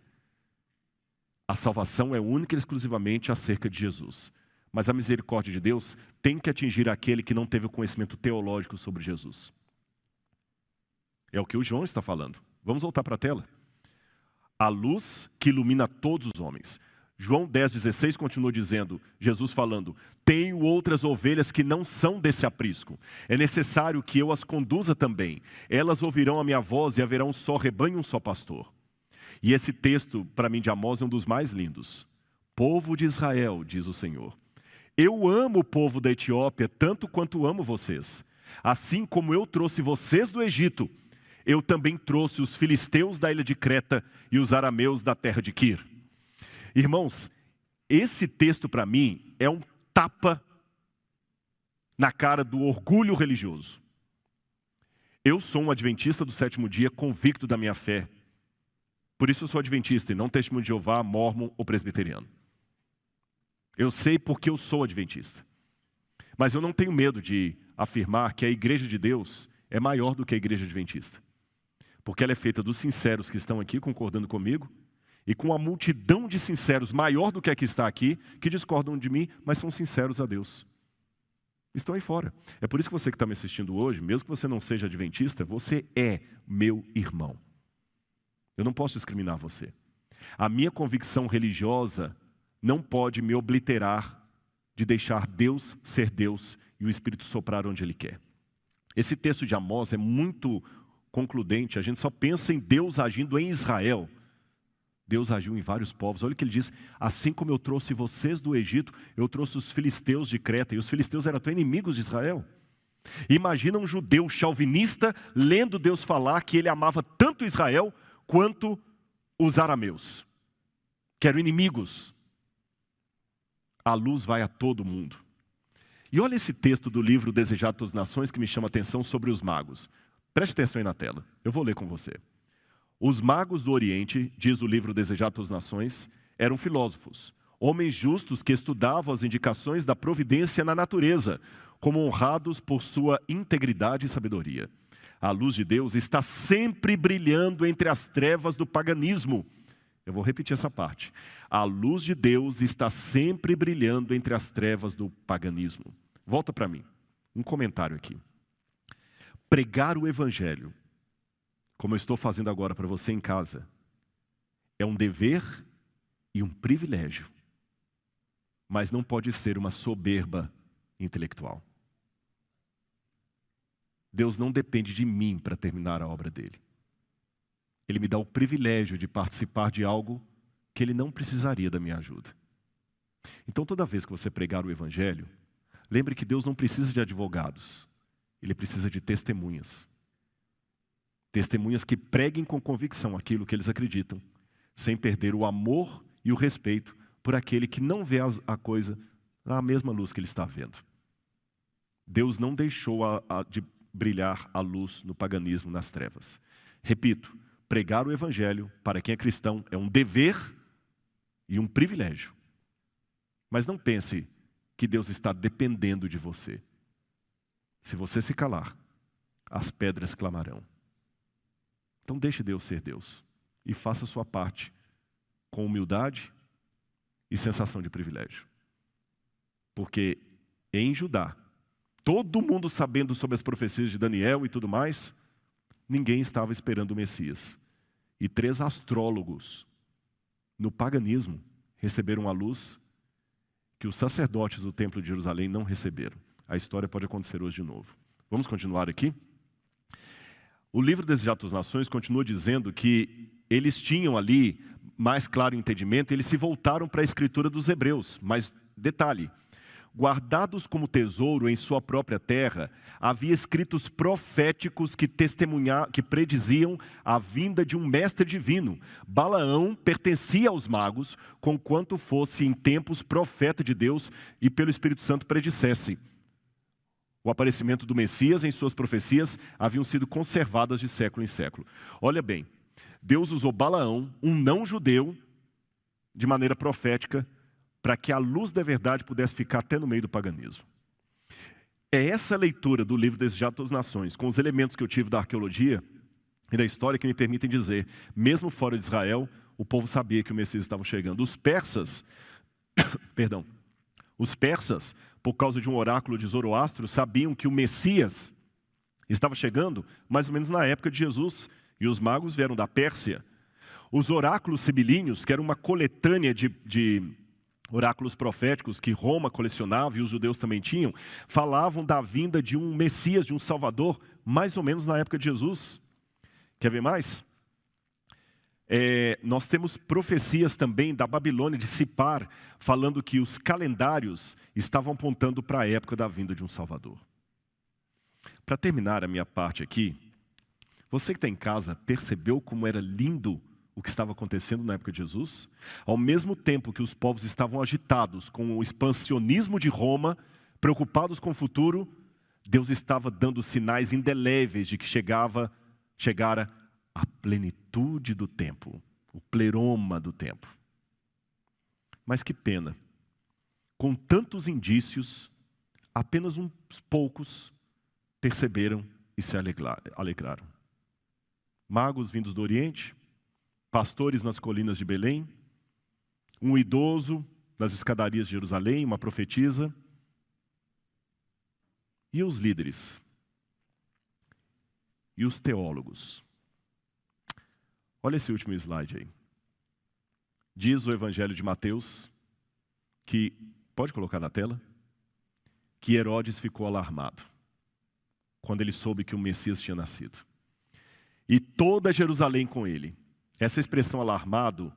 S2: A salvação é única e exclusivamente acerca de Jesus. Mas a misericórdia de Deus tem que atingir aquele que não teve o conhecimento teológico sobre Jesus. É o que o João está falando. Vamos voltar para a tela. A luz que ilumina todos os homens. João 10,16 continua dizendo, Jesus falando, tenho outras ovelhas que não são desse aprisco. É necessário que eu as conduza também. Elas ouvirão a minha voz e haverá um só rebanho e um só pastor. E esse texto, para mim, de Amós, é um dos mais lindos. Povo de Israel, diz o Senhor, eu amo o povo da Etiópia tanto quanto amo vocês. Assim como eu trouxe vocês do Egito, eu também trouxe os filisteus da ilha de Creta e os arameus da terra de Quir. Irmãos, esse texto para mim é um tapa na cara do orgulho religioso. Eu sou um adventista do sétimo dia, convicto da minha fé. Por isso eu sou adventista e não testemunho de Jeová, mórmon ou presbiteriano. Eu sei porque eu sou adventista. Mas eu não tenho medo de afirmar que a igreja de Deus é maior do que a igreja adventista. Porque ela é feita dos sinceros que estão aqui concordando comigo e com uma multidão de sinceros maior do que a que está aqui, que discordam de mim, mas são sinceros a Deus. Estão aí fora. É por isso que você que está me assistindo hoje, mesmo que você não seja adventista, você é meu irmão. Eu não posso discriminar você. A minha convicção religiosa não pode me obliterar de deixar Deus ser Deus e o Espírito soprar onde Ele quer. Esse texto de Amós é muito concludente. A gente só pensa em Deus agindo em Israel. Deus agiu em vários povos. Olha o que ele diz, assim como eu trouxe vocês do Egito, eu trouxe os filisteus de Creta, e os filisteus eram até inimigos de Israel. Imagina um judeu chauvinista lendo Deus falar que ele amava tanto Israel quanto os arameus, que eram inimigos. A luz vai a todo mundo. E olha esse texto do livro Desejado de Todas as Nações que me chama a atenção sobre os magos. Preste atenção aí na tela, eu vou ler com você. Os magos do Oriente, diz o livro Desejado de Todas as Nações, eram filósofos, homens justos que estudavam as indicações da providência na natureza, como honrados por sua integridade e sabedoria. A luz de Deus está sempre brilhando entre as trevas do paganismo. Eu vou repetir essa parte. A luz de Deus está sempre brilhando entre as trevas do paganismo. Volta para mim. Um comentário aqui. Pregar o Evangelho, como eu estou fazendo agora para você em casa, é um dever e um privilégio, mas não pode ser uma soberba intelectual. Deus não depende de mim para terminar a obra dele. Ele me dá o privilégio de participar de algo que ele não precisaria da minha ajuda. Então, toda vez que você pregar o Evangelho, lembre que Deus não precisa de advogados, Ele precisa de testemunhas. Testemunhas que preguem com convicção aquilo que eles acreditam, sem perder o amor e o respeito por aquele que não vê a coisa na mesma luz que ele está vendo. Deus não deixou de brilhar a luz no paganismo, nas trevas. Repito, pregar o Evangelho, para quem é cristão, é um dever e um privilégio. Mas não pense que Deus está dependendo de você. Se você se calar, as pedras clamarão. Então deixe Deus ser Deus e faça a sua parte com humildade e sensação de privilégio. Porque em Judá, todo mundo sabendo sobre as profecias de Daniel e tudo mais, ninguém estava esperando o Messias. E 3 astrólogos no paganismo receberam a luz que os sacerdotes do templo de Jerusalém não receberam. A história pode acontecer hoje de novo. Vamos continuar aqui? O livro Desejado das Nações continua dizendo que eles tinham ali mais claro entendimento, eles se voltaram para a escritura dos hebreus. Mas, detalhe, guardados como tesouro em sua própria terra, havia escritos proféticos que prediziam a vinda de um mestre divino. Balaão pertencia aos magos, conquanto fosse em tempos profeta de Deus e pelo Espírito Santo predissesse. O aparecimento do Messias em suas profecias haviam sido conservadas de século em século. Olha bem, Deus usou Balaão, um não-judeu, de maneira profética, para que a luz da verdade pudesse ficar até no meio do paganismo. É essa leitura do livro Desejado de Todas as Nações, com os elementos que eu tive da arqueologia e da história, que me permitem dizer, mesmo fora de Israel, o povo sabia que o Messias estava chegando. Os persas, por causa de um oráculo de Zoroastro, sabiam que o Messias estava chegando mais ou menos na época de Jesus, e os magos vieram da Pérsia. Os oráculos sibilíneos, que era uma coletânea de oráculos proféticos que Roma colecionava e os judeus também tinham, falavam da vinda de um Messias, de um Salvador, mais ou menos na época de Jesus. Quer ver mais? Nós temos profecias também da Babilônia, de Sipar, falando que os calendários estavam apontando para a época da vinda de um Salvador. Para terminar a minha parte aqui, você que está em casa, percebeu como era lindo o que estava acontecendo na época de Jesus? Ao mesmo tempo que os povos estavam agitados com o expansionismo de Roma, preocupados com o futuro, Deus estava dando sinais indeléveis de que chegara a plenitude do tempo, o pleroma do tempo. Mas que pena, com tantos indícios, apenas uns poucos perceberam e se alegraram. Magos vindos do Oriente, pastores nas colinas de Belém, um idoso nas escadarias de Jerusalém, uma profetisa, e os líderes, e os teólogos. Olha esse último slide aí. Diz o Evangelho de Mateus, que, pode colocar na tela, que Herodes ficou alarmado quando ele soube que o Messias tinha nascido. E toda Jerusalém com ele. Essa expressão alarmado,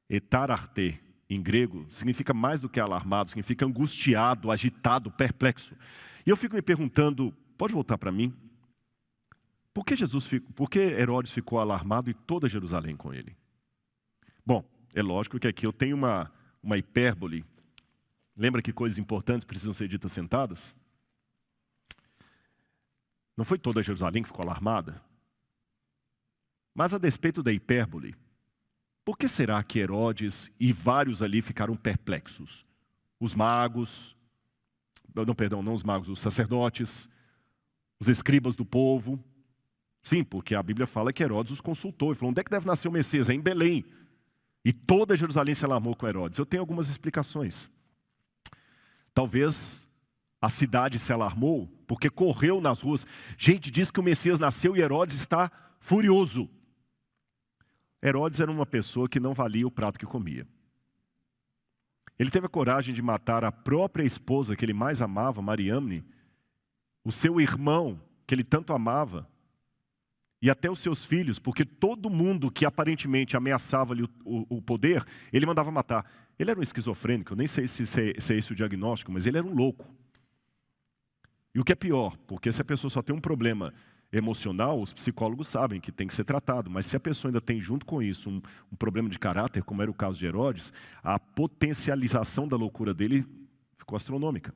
S2: etararte, em grego, significa mais do que alarmado, significa angustiado, agitado, perplexo. E eu fico me perguntando, pode voltar para mim? Por que Herodes ficou alarmado e toda Jerusalém com ele? Bom, é lógico que aqui eu tenho uma hipérbole. Lembra que coisas importantes precisam ser ditas sentadas? Não foi toda Jerusalém que ficou alarmada? Mas a despeito da hipérbole, por que será que Herodes e vários ali ficaram perplexos? Os magos, não os magos, os sacerdotes, os escribas do povo. Sim, porque a Bíblia fala que Herodes os consultou e falou, onde é que deve nascer o Messias? É em Belém. E toda Jerusalém se alarmou com Herodes. Eu tenho algumas explicações. Talvez a cidade se alarmou porque correu nas ruas. Gente, diz que o Messias nasceu e Herodes está furioso. Herodes era uma pessoa que não valia o prato que comia. Ele teve a coragem de matar a própria esposa que ele mais amava, Mariamne, o seu irmão que ele tanto amava, e até os seus filhos, porque todo mundo que aparentemente ameaçava-lhe o poder, ele mandava matar. Ele era um esquizofrênico, eu nem sei se é esse o diagnóstico, mas ele era um louco. E o que é pior, porque se a pessoa só tem um problema emocional, os psicólogos sabem que tem que ser tratado, mas se a pessoa ainda tem junto com isso um problema de caráter, como era o caso de Herodes, a potencialização da loucura dele ficou astronômica.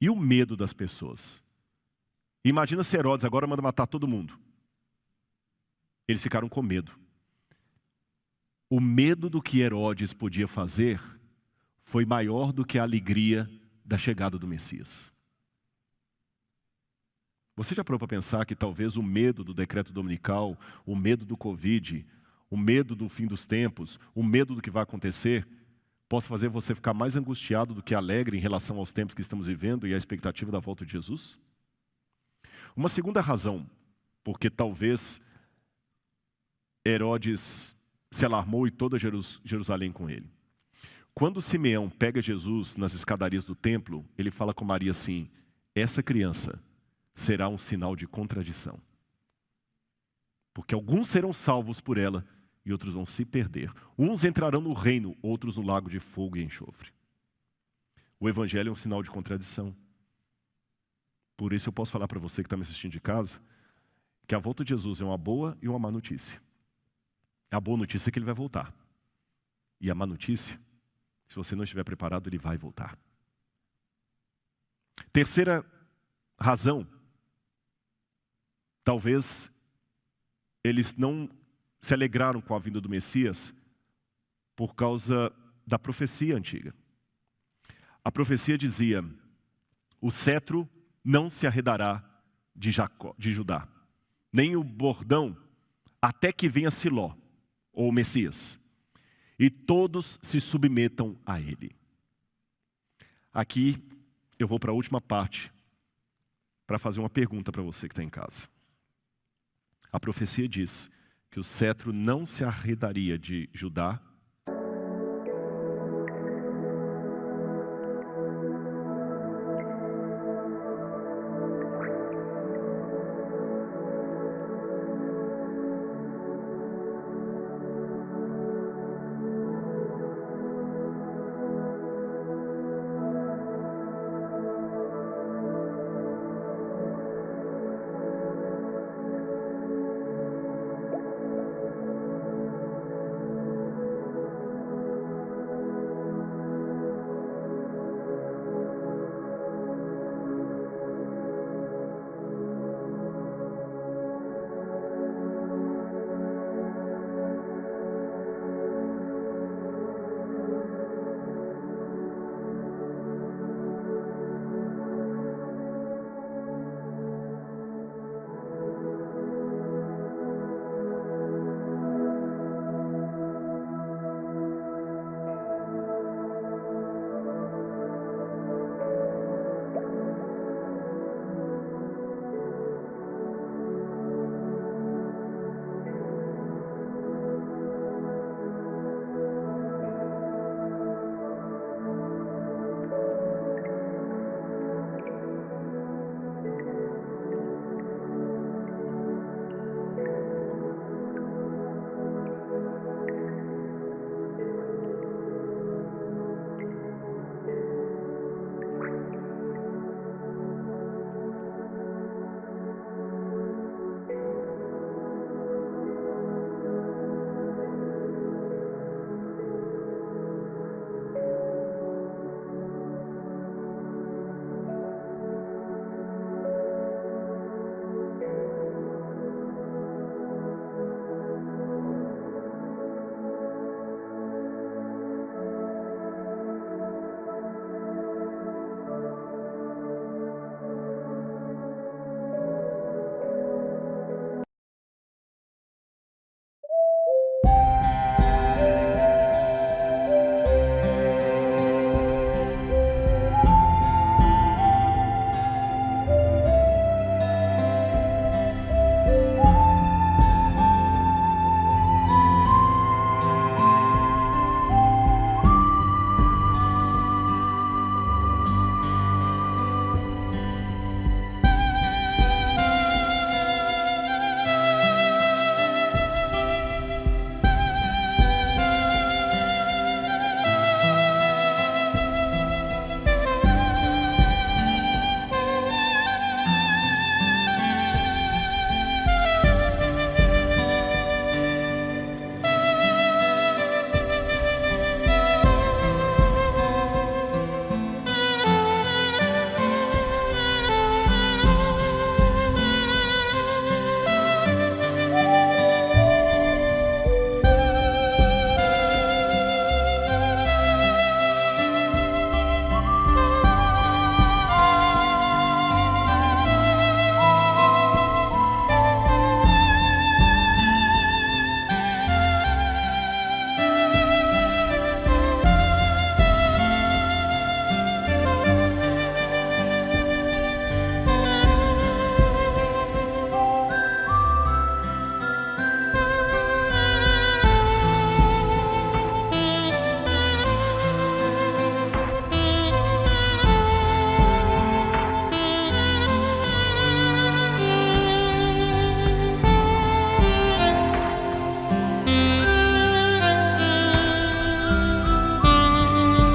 S2: E o medo das pessoas? Imagina se Herodes agora manda matar todo mundo. Eles ficaram com medo. O medo do que Herodes podia fazer foi maior do que a alegria da chegada do Messias. Você já parou para pensar que talvez o medo do decreto dominical, o medo do Covid, o medo do fim dos tempos, o medo do que vai acontecer, possa fazer você ficar mais angustiado do que alegre em relação aos tempos que estamos vivendo e à expectativa da volta de Jesus? Uma segunda razão, porque talvez Herodes se alarmou e toda Jerusalém com ele. Quando Simeão pega Jesus nas escadarias do templo, ele fala com Maria assim, essa criança será um sinal de contradição. Porque alguns serão salvos por ela e outros vão se perder. Uns entrarão no reino, outros no lago de fogo e enxofre. O evangelho é um sinal de contradição. Por isso eu posso falar para você que está me assistindo de casa, que a volta de Jesus é uma boa e uma má notícia. A boa notícia é que ele vai voltar. E a má notícia, se você não estiver preparado, ele vai voltar. Terceira razão, talvez eles não se alegraram com a vinda do Messias por causa da profecia antiga. A profecia dizia, o cetro não se arredará de Judá, nem o bordão, até que venha Siló, ou Messias, e todos se submetam a ele. Aqui eu vou para a última parte, para fazer uma pergunta para você que está em casa. A profecia diz que o cetro não se arredaria de Judá